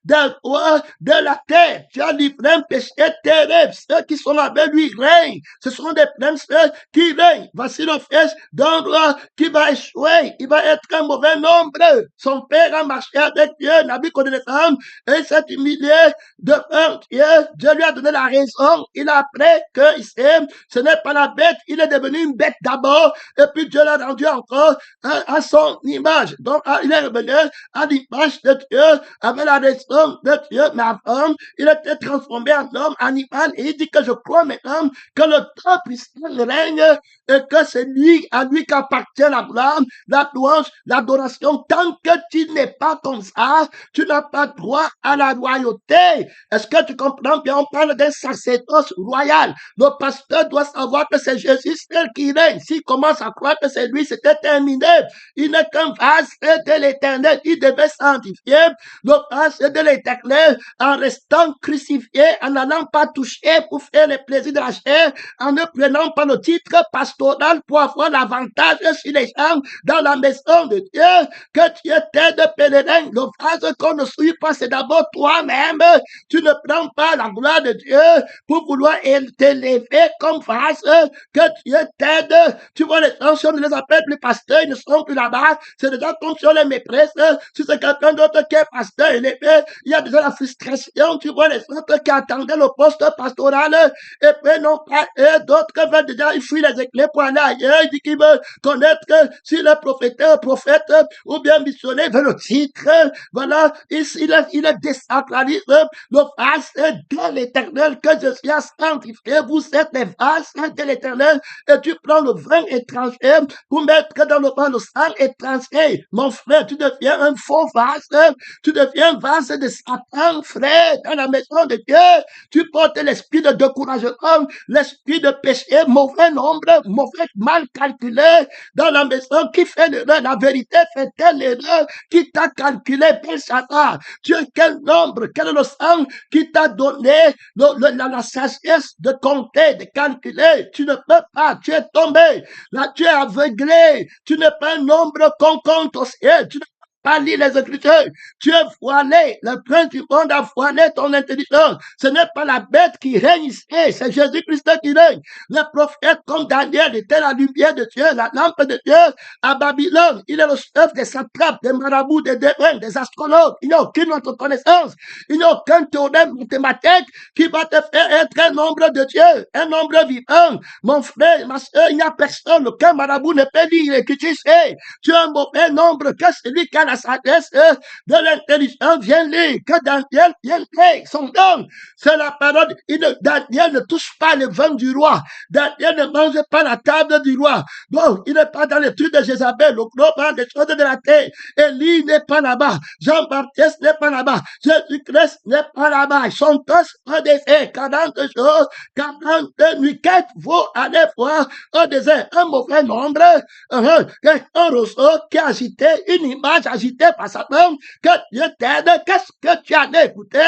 des rois de la terre. Tu as livré un péché terrible. Ceux qui sont avec lui règnent. Ce sont des princes qui règnent. Voici le fils d'un roi qui va échouer. Il va être un mauvais nombre. Son père a marché avec Dieu, Nabuchodonosor, et s'est humilié devant Dieu. Dieu lui a donné la raison. Il a appris que ce n'est pas la bête. Il est devenu une bête d'abord. Et puis Dieu l'a rendu encore à son image. Donc, il est revenu à l'image de Dieu, avec la raison de Dieu. Mais avant, il était transformé en homme, animal. Et il dit que je crois maintenant que le temps puissant règne et que c'est lui, à lui qu'appartient la gloire, la louange, l'adoration. Tant que tu n'es pas comme ça, tu n'as pas droit à la royauté. Est-ce que tu comprends bien? On parle d'un sacerdoce royal. Le pasteur doit savoir que c'est Jésus seul qui règne. S'il commence à croire que c'est lui, c'était terminé. Il n'est qu'un vase de l'éternel. Il devait sanctifier le vase de l'éternel en restant crucifié, en n'allant pas toucher pour faire les plaisirs de la chair, en ne prenant pas le titre pastoral pour avoir l'avantage sur les gens dans la maison de Dieu. Que tu étais de pèlerin. Le vase qu'on ne suit pas, c'est d'abord toi-même. Tu ne prends pas la gloire de Dieu pour vouloir t'élever comme vase. Que Dieu t'aide. Tu vois, les gens, si on ne les appelle plus pasteurs, ils ne seront plus là-bas. C'est déjà comme si on les méprise. Si c'est quelqu'un d'autre qui est pasteur élevé, il y a déjà la frustration. Tu vois, les autres qui attendaient le poste pastoral, et puis non pas eux, d'autres veulent déjà, ils fuient les éclairs pour aller ailleurs. Ils disent qu'ils veulent connaître si le prophète, ou bien missionnaire veut le titre. Voilà, il est désacralise le vase de l'éternel que je suis à sanctifier. Vous êtes les vases de l'éternel et tu prends le vin étranger pour mettre dans le vin le sang étranger. Mon frère, tu deviens un faux vase. Tu deviens un vase de Satan, frère, dans la maison de Dieu. Tu portes l'esprit de découragement, l'esprit de péché, mauvais nombre, mauvais mal calculé dans la maison. Qui fait l'erreur? La vérité fait-elle l'erreur? Qui t'a calculé, Belshazzar? Tu es quel nombre? Quel est le sang qui t'a donné la sagesse de compter, de calculer? Tu ne peux pas, tu es tombé. Là, tu es aveuglé. Tu n'es pas un nombre qu'on compte au ciel. Tu ne pas lire les Écritures. Tu es voilé. Le prince du monde a voilé ton intelligence. Ce n'est pas la bête qui règne ici, c'est Jésus-Christ qui règne. Le prophète comme Daniel était la lumière de Dieu, la lampe de Dieu à Babylone. Il est le chef des satrapes, des marabouts, des devins, des astrologues. Il n'y a aucune autre connaissance. Il n'y a aucun théorème mathématique qui va te faire être un nombre de Dieu, un nombre vivant. Mon frère, ma soeur, il n'y a personne. Aucun marabout ne peut lire l'écriture. Tu es un mauvais nombre que celui qui a la sagesse de l'intelligence vient lire, que Daniel vient lire son don. C'est la parole. Daniel ne touche pas le vin du roi. Daniel ne mange pas la table du roi. Donc, il n'est pas dans les trucs de Jézabel, le gros des choses de la terre. Élie n'est pas là-bas. Jean-Baptiste n'est pas là-bas. Jésus-Christ n'est pas là-bas. Ils sont tous en désert. 40 jours, 40 nuits. Qu'est-ce vaut aller voir un désert? Un mauvais nombre. Un roseau qui a agité, une image agitée par Satan, que Dieu t'aide. Qu'est-ce que tu as écouté?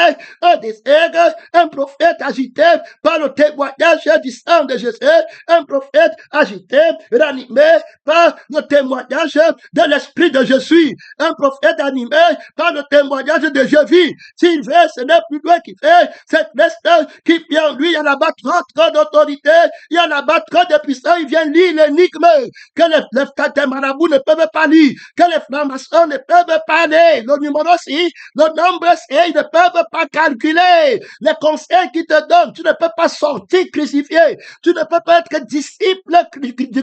Un désert, un prophète agité par le témoignage du sang de Jésus, un prophète agité, ranimé par le témoignage de l'Esprit de Jésus, un prophète animé par le témoignage de Jésus. S'il veut, ce n'est plus lui qui fait, c'est Christ qui vient en lui. Il y a là-bas trop d'autorité, il y a là-bas trop de puissance. Il vient lire l'énigme que les marabouts ne peuvent pas lire, que les francs-maçons ne peuvent pas lire. Le numéro 6, le nombre 6, ils ne peuvent pas calculer. Les conseils qu'ils te donnent, tu ne peux pas sortir crucifié. Tu ne peux pas être disciple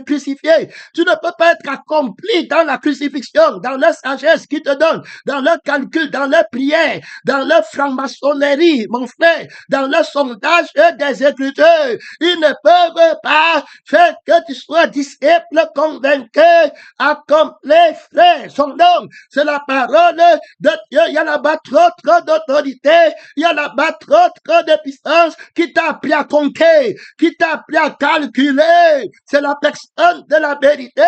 crucifié. Tu ne peux pas être accompli dans la crucifixion, dans leur sagesse qu'ils te donnent, dans leur calcul, dans leur prière, dans leur franc-maçonnerie, mon frère, dans leur sondage des Écritures. Ils ne peuvent pas faire que tu sois disciple convaincu, accompli, frère. Son nom, c'est la parole de Dieu. Il y a là-bas trop d'autorité. Il y a là-bas trop de puissance qui t'a appris à compter, qui t'a appris à calculer. C'est la personne de la vérité.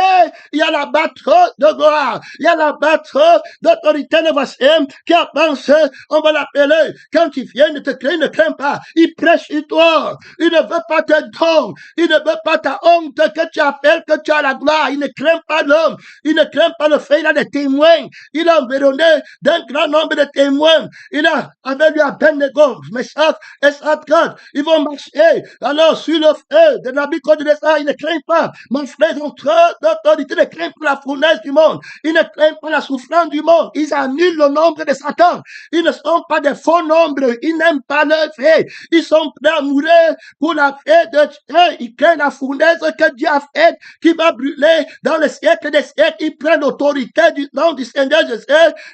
Il y a là-bas trop de gloire. Il y a là-bas trop d'autorité de voici qui a pensé, on va l'appeler. Quand il vient, ne te crains, ne crains pas. Il prêche sur toi. Il ne veut pas te don. Il ne veut pas ta honte que tu appelles, que tu as la gloire. Il ne craint pas l'homme. Il ne craint pas le fait. Il a des témoins. il a environné d'un grand nombre de témoins. Il a avec lui Abednego, Meshach et Shadrach. Ils vont marcher. Alors, sur le feu de Nabuchodonosor, il ne craint pas. Mon frère, ils ont trop d'autorité. Ils ne craignent pas la fournaise du monde. Ils ne craignent pas la souffrance du monde. Ils annulent le nombre de Satan. Ils ne sont pas des faux nombres. Ils n'aiment pas leur fait. Ils sont prêts à mourir pour la fête de Dieu. Ils craignent la fournaise que Dieu a faite, qui va brûler dans le siècle des siècles. Ils prennent l'autorité du nom du Seigneur Jésus,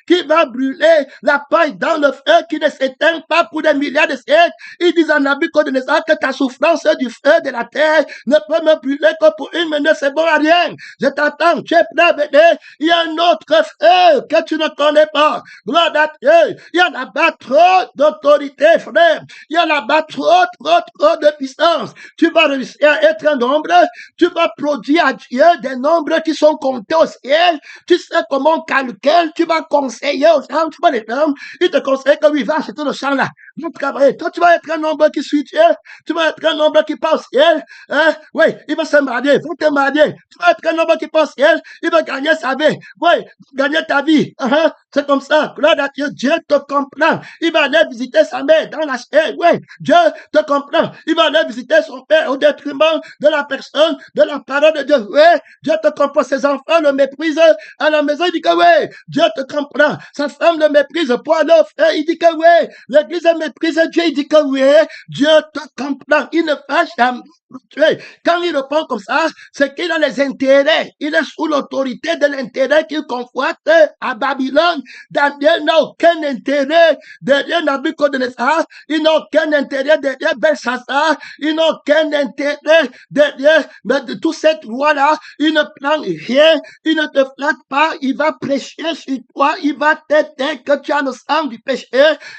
qui va brûler la paille dans le feu, qui ne s'éteint pas pour des milliards de siècles. Ils disent à Nabuchodonosor que ta souffrance du feu de la terre ne peut me brûler que pour une minute, c'est bon à rien. Je t'attends, tu es prêt à venir. Il y a un autre feu que tu ne connais pas. Gloire à Dieu. Il y a là-bas trop d'autorité, frère. Il y a là-bas trop de puissance. Tu vas réussir à être un nombre. Tu vas produire à Dieu des nombres qui sont comptés au ciel. Tu sais comment calculer. Tu vas conseiller aux gens. Tu vois les gens. Ils te conseillent que oui, va acheter le champ là. Va travailler. Toi, tu vas être un nombre qui suit Dieu. Tu vas être un nombre qui passe au ciel. Hein? Oui, il va se marier. Va te marier. Tu vas être un nombre qui passe au ciel. Il va gagner sa vie. Oui, gagner ta vie. C'est comme ça. Gloire à Dieu. Dieu te comprend. Il va aller visiter sa mère dans la chair. Oui, Dieu te comprend. Il va aller visiter son père au détriment de la personne, de la parole de Dieu. Oui, Dieu te comprend. Ses enfants le méprisent à la maison. Il dit que oui, Dieu te comprend. Sa femme le méprise pour aller au frère. Il dit que oui, l'église méprise Dieu. Il dit que oui, Dieu te comprend. Il ne fâche jamais. Quand il répond comme ça, c'est qu'il a les intérêts. Il est sous l'autorité de l'intérêt qu'il convoite à Babylone. Daniel n'a aucun intérêt derrière Nabuchodonosor. Il n'a aucun intérêt derrière Belshazzar. Il n'a aucun intérêt derrière de toute cette loi-là. Il ne prend rien. Il ne te flatte pas. Il va prêcher sur toi. Il va te dire que tu as le sang du péché.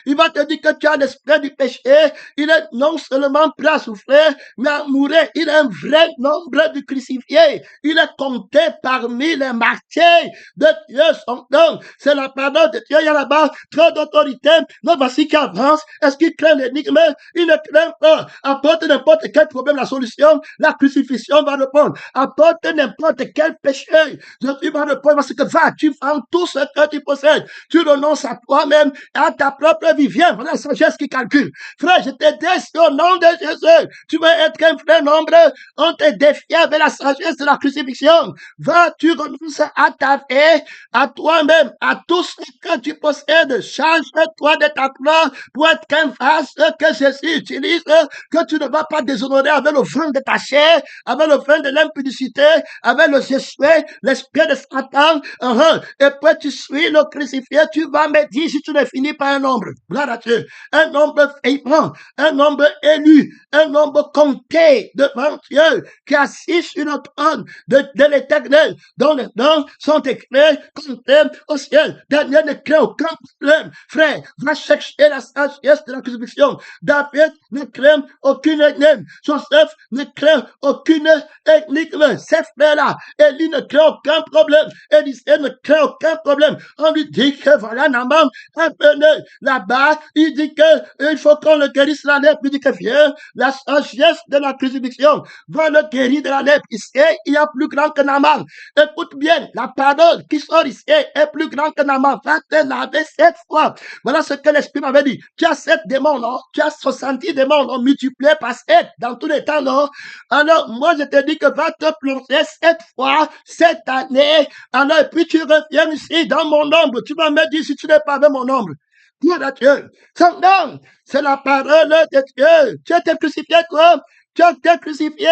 Il va te dire que tu as l'esprit du péché. Il est non seulement prêt à souffrir, mais à mourir. Il est un vrai nombre de crucifiés. Il est compté parmi les martyrs de Dieu. Son nom, c'est la parole de Dieu. Il y a là-bas trop d'autorité. Mais voici qui avance. Est-ce qu'il craint l'énigme? Il ne craint pas. Apporte n'importe quel problème, la solution, la crucifixion va répondre. Apporte n'importe quel péché. Jésus va répondre parce que va, tu vends tout ce que tu possèdes. Tu renonces à toi-même, à ta propre vie. Viens, voilà la sagesse qui calcule. Frère, je te dis au nom de Jésus. Tu veux être un frère nombre, on te défie avec la sagesse de la crucifixion. Va, tu renonces à ta vie, à toi-même, à tout ce que tu possèdes. Change-toi de ta gloire pour être qu'un vase que Jésus utilise, que tu ne vas pas déshonorer avec le vin de ta chair, avec le vin de l'impudicité, avec le Jésus, l'esprit de Satan. Et puis tu suis le crucifié, tu vas me dire si tu ne finis pas un nombre. Gloire à Dieu. Un nombre vivant, un nombre élu, un nombre compté devant Dieu, qui est assis sur le trône de l'éternel, dont les noms sont écrits comptés au ciel. Daniel ne crée aucun problème. Frère, va chercher la sagesse de la crucifixion. David ne craint aucune énigme. Joseph ne craint aucune énigme. Ces frères-là, Élie ne craint aucun problème. Élisée ne craint aucun problème. On lui dit que voilà, Naaman, venez là-bas. Il dit que il faut qu'on le guérisse la lèpre. Il dit que viens, la sagesse de la crucifixion va le guérir de la lèpre. Ici, il y a plus grand que Naaman. Écoute bien, la parole qui sort ici est plus grand que Naaman. Va te laver 7 fois. Voilà ce que l'Esprit m'avait dit. Tu as 7 démons, non? Tu as 70 démons, non? Multipliés par 7 dans tous les temps, non? Alors, moi, je te dis que va te plonger 7 fois cette année. Alors, et puis tu reviens ici dans mon ombre. Tu vas me dire si tu n'es pas avec mon ombre. Gloire à Dieu. Son nom, c'est la parole de Dieu. Tu as été crucifié, toi. Tu as été crucifié.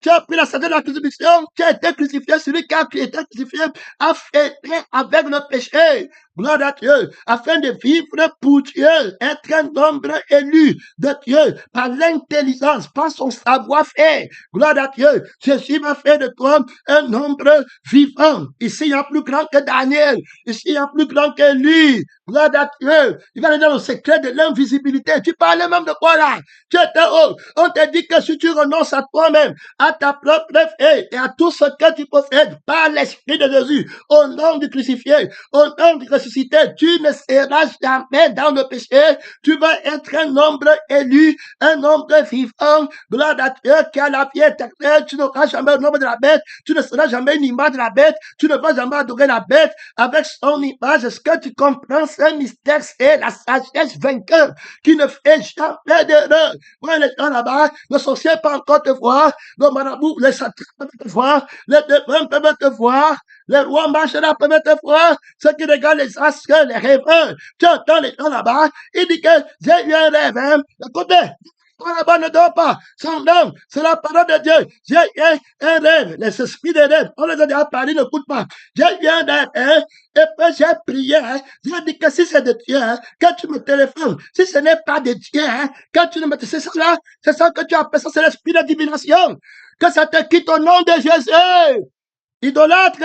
Tu as pris la sagesse de la crucifixion. Tu as été crucifié. Celui qui a été crucifié a fait avec le péché. Gloire à Dieu, afin de vivre pour Dieu, être un nombre élu de Dieu, par l'intelligence, par son savoir-faire. Gloire à Dieu, Jésus va faire de toi un nombre vivant. Ici, il y a plus grand que Daniel. Ici, il y a plus grand que lui. Gloire à Dieu. Il va aller dans le secret de l'invisibilité. Tu parlais même de quoi là? Tu étais haut. On te dit que si tu renonces à toi-même, à ta propre foi et à tout ce que tu possèdes par l'Esprit de Jésus, au nom du crucifié, au nom du crucifié, ressuscité, tu ne seras jamais dans le péché. Tu vas être un nombre élu, un nombre vivant. Gloire à Dieu qui a la vie éternelle. Tu n'auras jamais le nombre de la bête. Tu ne seras jamais une image de la bête. Tu ne vas jamais adorer la bête avec son image. Est-ce que tu comprends ce mystère? C'est la sagesse vainqueur qui ne fait jamais d'erreur. Ouais, les gens là-bas, le sorcier peut encore te voir. Le marabout, les satrapes peuvent te voir. Les devins peuvent te voir. Les rois marchera peuvent te voir. Ceux qui regardent les astres, les rêveurs. Tu entends les gens là-bas. Il dit que j'ai eu un rêve. Hein. Écoutez, toi là-bas ne dort pas. Son nom, c'est la parole de Dieu. J'ai eu un rêve. Les esprits des rêves. On les a déjà parlé, n'écoute pas. J'ai eu un rêve. Hein. Et puis j'ai prié. Hein. J'ai dit que si c'est de Dieu, hein, quand tu me téléphones, si ce n'est pas de Dieu, hein, quand tu ne me... C'est ça là. C'est ça que tu appelles ça, c'est l'esprit de divination. Que ça te quitte au nom de Jésus. Idolâtre,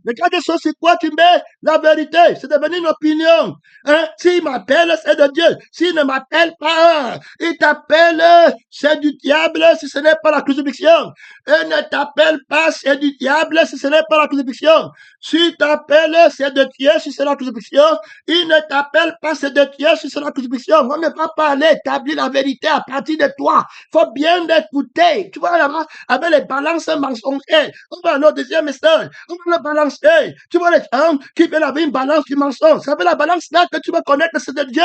regarde ce sur quoi tu mets la vérité. C'est devenu une opinion. Hein? S'il m'appelle, c'est de Dieu. S'il ne m'appelle pas, il t'appelle, c'est du diable si ce n'est pas la crucifixion. Il ne t'appelle pas, c'est du diable si ce n'est pas la crucifixion. S'il t'appelle, c'est de Dieu si c'est la crucifixion. Il ne t'appelle pas, c'est de Dieu si c'est la crucifixion. On ne va pas aller établir la vérité à partir de toi. Faut bien l'écouter. Tu vois là-bas, avec les balances mensongères. On va aller au deuxième message. On va le balancer. Tu vois les gens qui veulent avoir une balance du mensonge. Ça veut la balance là que tu vas connaître que c'est de Dieu.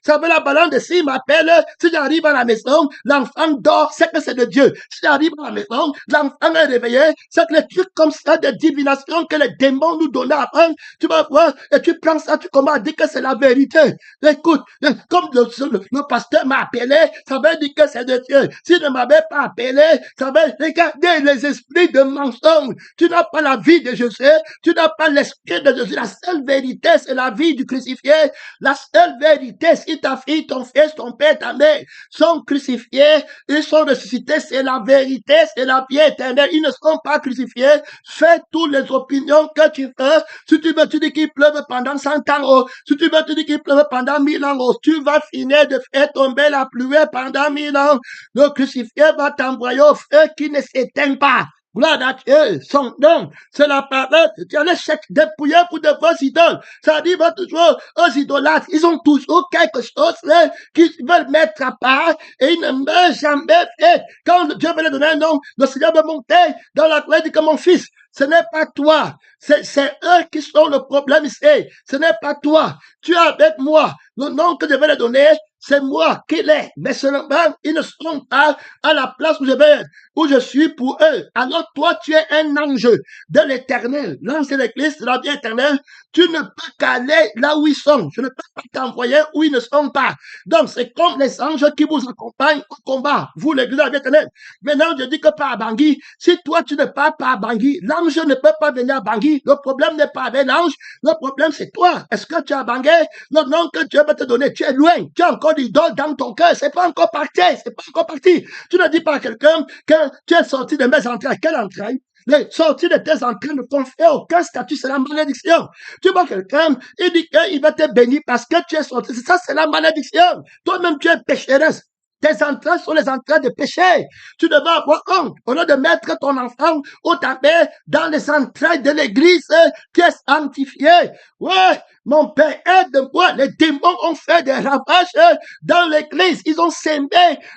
Ça veut la balance de s'il m'appelle, si j'arrive à la maison, l'enfant dort, c'est que c'est de Dieu. Si j'arrive à la maison, l'enfant est réveillé, c'est que les trucs comme ça de divination que les démons nous donnent à apprendre, tu vas voir, et tu prends ça, tu commences à dire que c'est la vérité. Écoute, comme le pasteur m'a appelé, ça veut dire que c'est de Dieu. S'il ne m'avait pas appelé, ça veut regarder les esprits de mensonge. Tu n'as pas la vie de Jésus, tu n'as pas l'esprit de Jésus. La seule vérité, c'est la vie du crucifié. La seule vérité, si ta fille, ton fils, ton père, ta mère sont crucifiés, ils sont ressuscités, c'est la vérité, c'est la vie éternelle. Ils ne sont pas crucifiés. Fais toutes les opinions que tu veux. Si tu veux, tu dis qu'il pleuve pendant 100 ans. Oh. Si tu veux, tu dis qu'il pleuve pendant 1000 ans. Oh. Tu vas finir de faire tomber la pluie pendant 1000 ans. Le crucifié va t'envoyer au feu qui ne s'éteint pas. Gloire à Dieu, son nom, c'est la parole. Tu allais dépouiller pour de vos idoles. Ça dit toujours aux idolâtres, ils ont toujours quelque chose là, qu'ils veulent mettre à part et ils ne meurent jamais fait. Quand Dieu veut leur donner un nom, le Seigneur veut monter dans la gloire, dit que mon fils, ce n'est pas toi. C'est eux qui sont le problème ici. Ce n'est pas toi. Tu es avec moi. Le nom que je vais leur donner, c'est moi qui l'ai. Mais seulement, ils ne sont pas à la place où je vais être, où je suis pour eux. Alors toi, tu es un ange de l'éternel. L'ange de l'église de la vie éternelle. Tu ne peux qu'aller là où ils sont. Je ne peux pas t'envoyer où ils ne sont pas. Donc, c'est comme les anges qui vous accompagnent au combat. Vous, l'église de la vie éternelle. Maintenant, je dis que par Bangui, si toi, tu ne pars pas à Bangui, l'ange ne peut pas venir à Bangui. Le problème n'est pas avec l'ange. Le problème, c'est toi. Est-ce que tu as Bangui? Le nom que Dieu va te donner, tu es loin. Tu as encore d'idole dans ton cœur. C'est pas encore parti. C'est pas encore parti. Tu ne dis pas à quelqu'un que tu es sorti de mes entrailles. Quelle entraille? Les sorties de tes entrailles ne confèrent aucun statut, c'est la malédiction. Tu vois quelqu'un, il dit qu'il va te bénir parce que tu es sorti. Ça, c'est la malédiction. Toi-même, tu es pécheresse. Tes entrailles sont les entrailles de péché. Tu devais avoir honte. Au lieu de mettre ton enfant au tapis dans les entrailles de l'église qui est sanctifiée. Ouais, mon Père, aide-moi. Les démons ont fait des ravages dans l'église. Ils ont sémé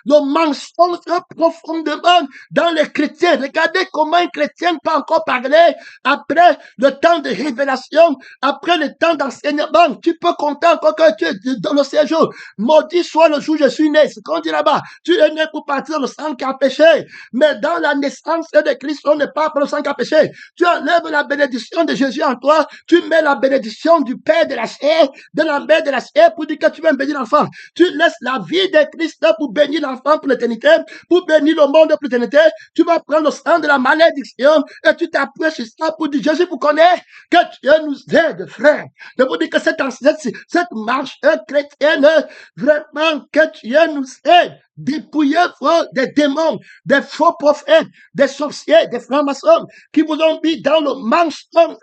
le mensonge profondément dans les chrétiens. Regardez comment un chrétien peut encore parler après le temps de révélation, après le temps d'enseignement. Tu peux compter encore que tu es dans le séjour. Maudit soit le jour où je suis né. C'est qu'on dit là-bas. Tu es né pour partir dans le sang qui a péché. Mais dans la naissance de Christ, on n'est pas pour le sang qui a péché. Tu enlèves la bénédiction de Jésus en toi. Tu mets la bénédiction du Père de la chair, de la mère de la chair pour dire que tu veux bénir l'enfant. Tu laisses la vie de Christ pour bénir l'enfant pour l'éternité, pour bénir le monde pour l'éternité. Tu vas prendre le sang de la malédiction et tu t'approches sur ça pour dire, Jésus vous connaît, que Dieu nous aide, frère. Je vous dis que cette marche chrétienne, vraiment, que Dieu nous aide. Dépouillez-vous des démons, des faux prophètes, des sorciers, des francs-maçons qui vous ont mis dans le mensonge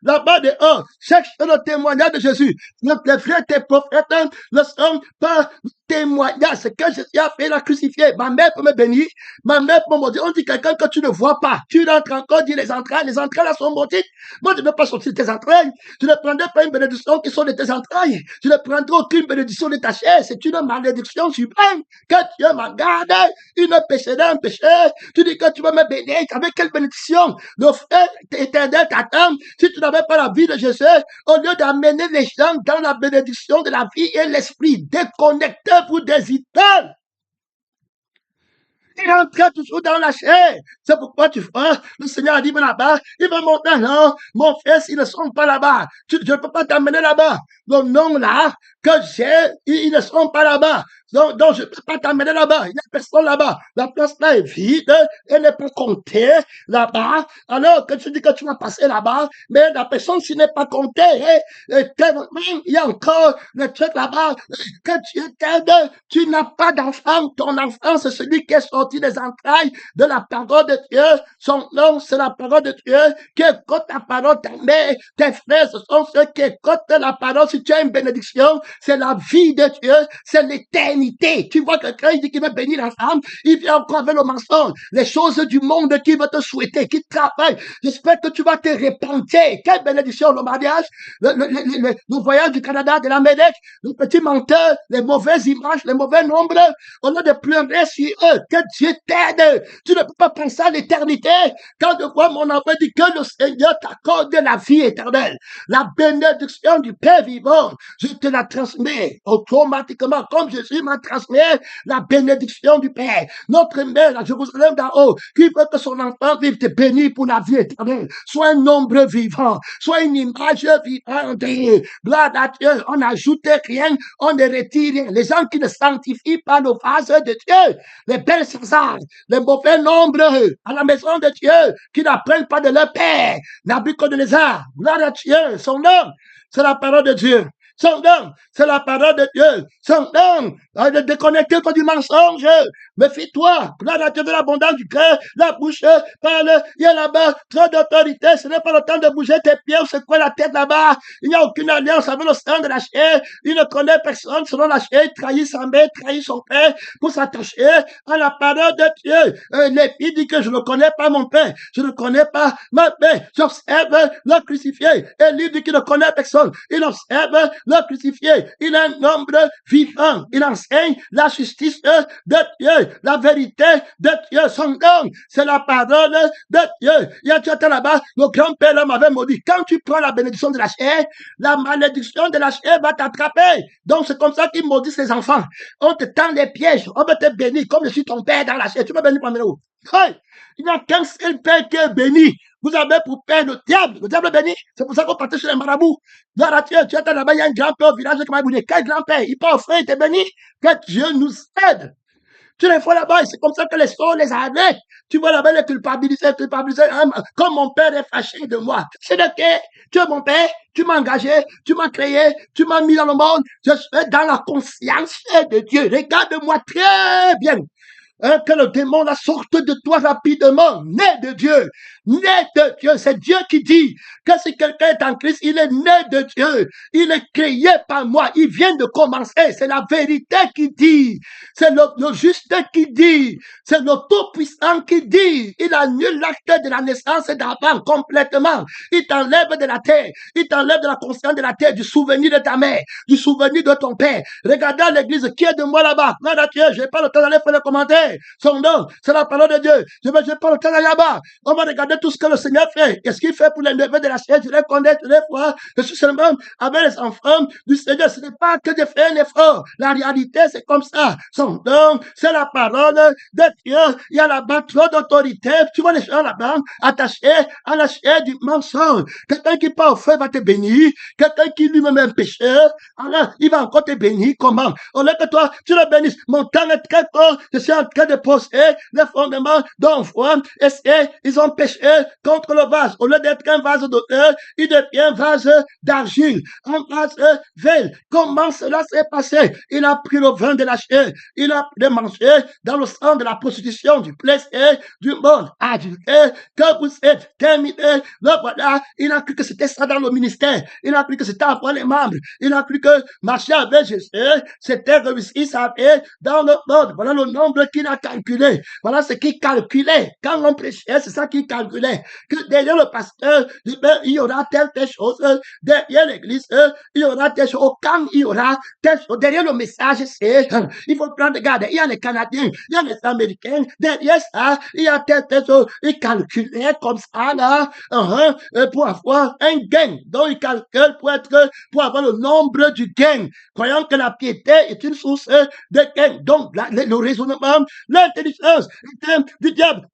là-bas dehors. Cherchez le témoignage de Jésus. Les vrais prophètes ne sont pas témoignage, ce que Jésus a fait, il a crucifié. Ma mère peut me bénir, ma mère peut me dire, on dit quelqu'un que tu ne vois pas. Tu rentres encore, dis les entrailles là sont maudites. Moi, je ne veux pas sortir tes entrailles. Je ne prendrai pas une bénédiction qui sont de tes entrailles. Je ne prendrai aucune bénédiction de ta chair. C'est une malédiction suprême. Que Dieu m'en garde. Une péché d'un péché. Tu dis que tu vas me bénir. Avec quelle bénédiction? Le frère éternel t'attend. Si tu n'avais pas la vie de Jésus, au lieu d'amener les gens dans la bénédiction de la vie et l'esprit, déconnectez-vous des idoles. Il rentrait toujours dans la chair. C'est pourquoi tu vois, le Seigneur a dit, mais là-bas, il va monter, non, mon fils, ils ne sont pas là-bas. Je ne peux pas t'amener là-bas. Le nom là, que j'ai, ils ne sont pas là-bas. Donc, je ne peux pas t'amener là-bas. Il n'y a personne là-bas. La place là est vide. Elle n'est pas comptée là-bas. Alors que tu dis que tu vas passer là-bas, mais la personne, s'il n'est pas comptée, il y a encore le truc là-bas. Que Dieu t'aide. Tu n'as pas d'enfant. Ton enfant, c'est celui qui est sorti des entrailles de la parole de Dieu. Son nom, c'est la parole de Dieu. Qui écoute la parole, ta mère, tes frères, ce sont ceux qui écoutent la parole. Si tu as une bénédiction, c'est la vie de Dieu, c'est l'éternité. Tu vois quelqu'un, il dit qu'il veut bénir la femme, il vient encore avec le mensonge. Les choses du monde qui veut te souhaiter, qui travaille. J'espère que tu vas te repentir. Quelle bénédiction, le mariage, le voyage du Canada, de l'Amérique, le petit menteur, les mauvaises images, les mauvais nombres. On a de pleurer sur eux. Que Dieu t'aide. Tu ne peux pas penser à l'éternité. Quand je vois mon enfant dit que le Seigneur t'accorde la vie éternelle, la bénédiction du Père vivant, je te la transmets automatiquement, comme Jésus m'a transmis la bénédiction du Père. Notre Mère à Jérusalem d'en haut, qui veut que son enfant vive, te bénit pour la vie éternelle. Sois un nombre vivant, sois une image vivante. Gloire à Dieu, on n'ajoute rien, on ne retire rien. Les gens qui ne sanctifient pas nos vases de Dieu, les belles Césars, les mauvais nombres à la maison de Dieu, qui n'apprennent pas de leur Père, Nabucodonosor, gloire à Dieu, son nom, c'est la parole de Dieu. Son nom, c'est la parole de Dieu. Son nom, de déconnecter toi du mensonge. Méfie-toi. Gloire à Dieu de l'abondance du cœur. La bouche parle. Il y a là-bas trop d'autorité. Ce n'est pas le temps de bouger tes pieds ou secouer la tête là-bas. Il n'y a aucune alliance avec le sang de la chair. Il ne connaît personne selon la chair. Il trahit sa mère, trahit son père pour s'attacher à la parole de Dieu. Les filles disent que je ne connais pas mon père. Je ne connais pas ma mère. J'observe le crucifié. Et lui dit qu'il ne connaît personne. Il observe le crucifié. Il est un homme vivant. Il enseigne la justice de Dieu, la vérité de Dieu. Son nom, c'est la parole de Dieu. Il y a tout là-bas, le grand-père là m'avait maudit. Quand tu prends la bénédiction de la chair, la malédiction de la chair va t'attraper. Donc c'est comme ça qu'il maudit ses enfants. On te tend les pièges, on va te bénir comme je suis ton père dans la chair. Tu me bénis par où? Il n'y a qu'un seul père qui est béni. Vous avez pour père le diable béni. C'est pour ça qu'on partait sur les marabouts. Gloire à Dieu, tu es là-bas, il y a un grand-père au village qui m'a dit, quel grand-père? Il peut offrir, il t'est béni. Que Dieu nous aide. Tu les vois là-bas, c'est comme ça que les sorts les arrêtent. Tu vois là-bas les culpabiliser. Comme mon père est fâché de moi. C'est de que tu es mon père, tu m'as engagé, tu m'as créé, tu m'as mis dans le monde. Je suis dans la conscience de Dieu. Regarde-moi très bien. Que le démon la sorte de toi rapidement, né de Dieu, c'est Dieu qui dit que si quelqu'un est en Christ, il est né de Dieu, il est créé par moi, il vient de commencer, c'est la vérité qui dit, c'est le juste qui dit, c'est le tout-puissant qui dit, il annule l'acte de la naissance d'avant complètement, il t'enlève de la terre, il t'enlève de la conscience de la terre, du souvenir de ta mère, du souvenir de ton père. Regardez l'église qui est de moi là-bas, non, Dieu, je n'ai pas le temps d'aller faire les commentaires. Son nom, c'est la parole de Dieu. Je n'ai pas le temps d'aller là-bas. On va regarder tout ce que le Seigneur fait. Qu'est-ce qu'il fait pour les neveux de la chair? Je les connais, je les vois. Je suis seulement avec les enfants du Seigneur. Ce n'est pas que de faire un effort. La réalité, c'est comme ça. Son nom, c'est la parole de Dieu. Il y a là-bas trop d'autorité. Tu vois les gens là-bas attachés à la chair du mensonge. Quelqu'un qui part au feu va te bénir. Quelqu'un qui lui-même est un pécheur, alors il va encore te bénir. Comment? Au lieu que toi, tu le bénisses. Mon temps est très court. Je suis en que de poser les fondements d'un foi, et ils ont péché contre le vase. Au lieu d'être un vase d'honneur, il devient un vase d'argile, un vase veille. Comment cela s'est passé? Il a pris le vin de la chair, il a mangé dans le sang de la prostitution, du plaisir, du monde adultère, que vous êtes terminé. Le voilà, il a cru que c'était ça dans le ministère, il a cru que c'était après les membres, il a cru que marcher avec Jésus, c'était réussi sa vie dans le monde. Voilà le nombre qu'il a calculé. Voilà ce qu'il calculait. Quand on prêchait, c'est ça qu'il calculait. Que derrière le pasteur, il y aura telle chose. Derrière l'église, il y aura telle chose. Quand il y aura telle chose. Derrière le message, c'est, il faut prendre garde. Il y a les Canadiens, il y a les Américains. Derrière ça, il y a telle chose. Il calculait comme ça, là, pour avoir un gain. Donc, il calcule pour avoir le nombre du gain. Croyant que la piété est une source de gain. Donc, le raisonnement, l'intelligence du diable.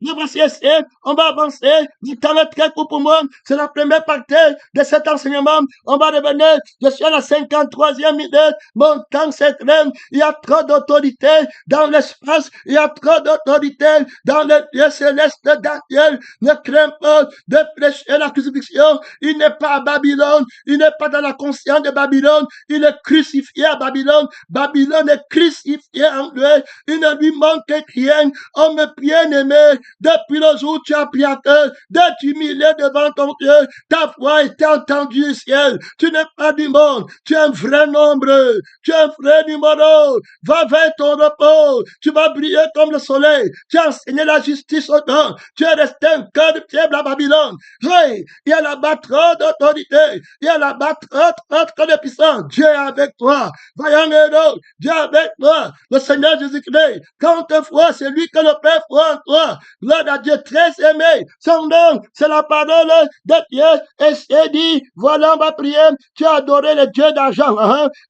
On va avancer. Du temps est très court pour moi. C'est la première partie de cet enseignement. On va revenir. Je suis à la 53e minute. Mon temps s'étraîne. Il y a trop d'autorité dans l'espace. Il y a trop d'autorité dans le Dieu céleste. Daniel ne craint pas de prêcher la crucifixion. Il n'est pas à Babylone. Il n'est pas dans la conscience de Babylone. Il est crucifié à Babylone. Babylone est crucifié en lui. Il ne lui manque rien. Homme bien-aimé, depuis le jour où tu as pris à cœur de t'humilier devant ton Dieu, ta voix est entendue au ciel. Tu n'es pas du monde. Tu es un vrai nombre. Tu es un vrai numéro. Va vers ton repos. Tu vas briller comme le soleil. Tu as enseigné la justice au temps. Tu es resté un cœur de pierre à Babylone. Hey, il y a là-bas trop d'autorité. Il y a là-bas trop de puissance. Dieu est avec toi. Voyons héros. Dieu est avec toi. Le Seigneur Jésus-Christ. Quand te foi, c'est lui que le Père foi en toi. Gloire à Dieu très aimé. Son nom, c'est la parole de Dieu. Et c'est dit, voilà, on va prier. Tu as adoré les dieux d'argent,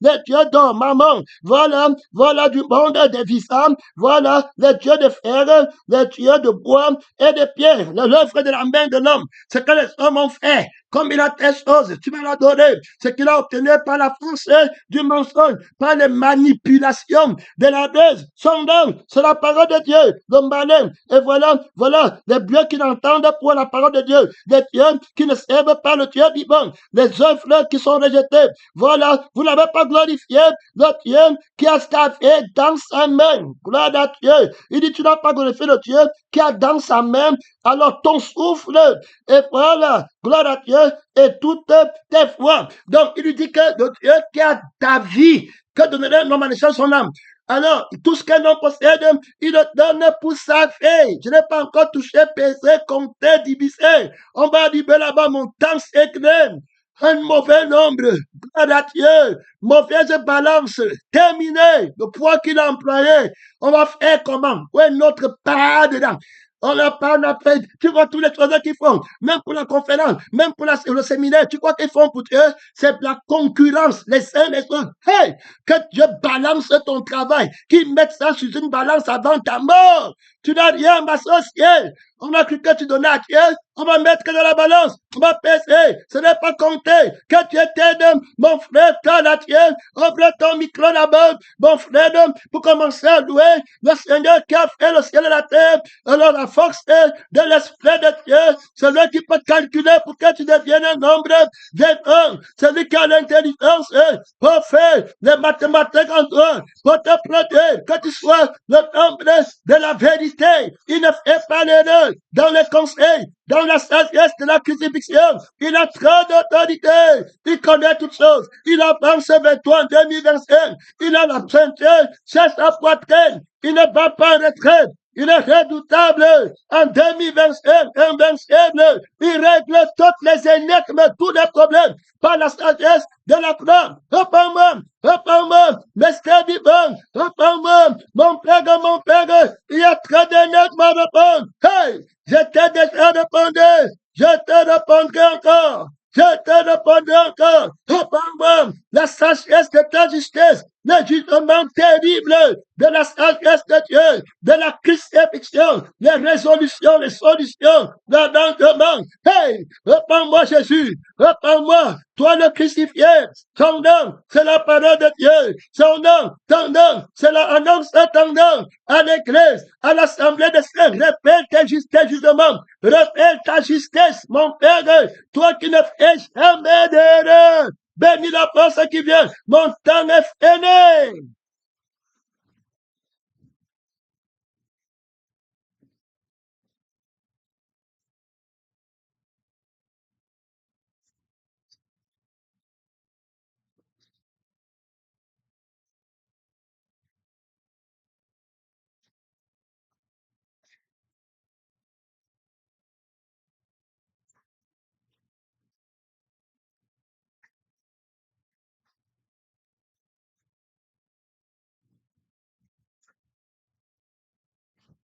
les dieux d'or, maman. Voilà du monde des visants. Voilà les dieux de fer, les dieux de bois et de pierre. L'œuvre de la main de l'homme. Ce que les hommes ont fait. Comme il a telle chose, tu vas l'adorer. Ce qu'il a obtenu par la force du mensonge, par les manipulations de la dose. Son nom, c'est la parole de Dieu. Le malin. Et voilà, les dieux qui n'entendent pour la parole de Dieu. Les dieux qui ne servent pas le Dieu vivant. Les œuvres qui sont rejetées. Voilà, vous n'avez pas glorifié le Dieu qui a staffé dans sa main. Gloire à Dieu. Il dit, tu n'as pas glorifié le Dieu qui a dans sa main alors ton souffle. Et voilà, gloire à Dieu et toutes tes foi. Donc, il lui dit que le Dieu qui a ta vie, que donnerait un homme à l'échelle son âme. Alors, tout ce qu'un homme possède, il le donne pour sa fille. Je n'ai pas encore touché, pesé, compté, divisé. On va dire là-bas, mon temps s'éclaire. Un mauvais nombre, gloire à Dieu, mauvaise balance, terminé, le poids qu'il a employé. On va faire comment? Où est notre part dedans? On n'a pas, fait, tu vois tous les choses qu'ils font, même pour la conférence, même pour le séminaire, tu crois qu'ils font pour eux, c'est la concurrence, les uns les autres. Hey, que Dieu balance ton travail, qu'ils mettent ça sur une balance avant ta mort. Tu n'as rien à m'associer. On a cru que tu donnais à Dieu, on va mettre que dans la balance, on va peser, ce n'est pas compté. Que Dieu t'aide, mon frère, t'as à Dieu, ouvre ton micro là-bas, mon frère, pour commencer à louer le Seigneur qui a fait le ciel et la terre. Alors la force de l'Esprit de Dieu, c'est lui qui peut calculer pour que tu deviennes un nombre d'un. C'est lui qui a l'intelligence pour faire les mathématiques en toi, pour te produire, que tu sois le nombre de la vérité. Il ne fait pas l'erreur dans les conseils, dans la sagesse de la crucifixion. Il a trop d'autorité. Il connaît toutes choses. Il avance vers toi en 2025. Il a la ceinture sur sa poitrine. Il ne va pas en retraite. Il est redoutable en 2021, il règle toutes les énigmes, tous les problèmes, par la sagesse de la croix. Repends-moi, Mystère vivant, repends-moi, mon Père, il y a très d'énigmes à répondre. Hey, je t'ai déjà répondu, je te répondrai encore. Je te répondrai encore. Repends-moi. la sagesse de ta justice, le jugement terrible de la sagesse de Dieu, de la crucifixion, les résolutions, les solutions, l'abandonnement. Hey, répands-moi Jésus, répands-moi, toi le crucifié. Son nom, c'est la parole de Dieu. Son nom, ton nom, c'est l'annonce de ton nom à l'église, à l'assemblée de saints. Répète tes jugements, répète ta justice, mon Père, toi qui ne fais jamais d'erreur. Bénis la force qui vient, mon temps est fini.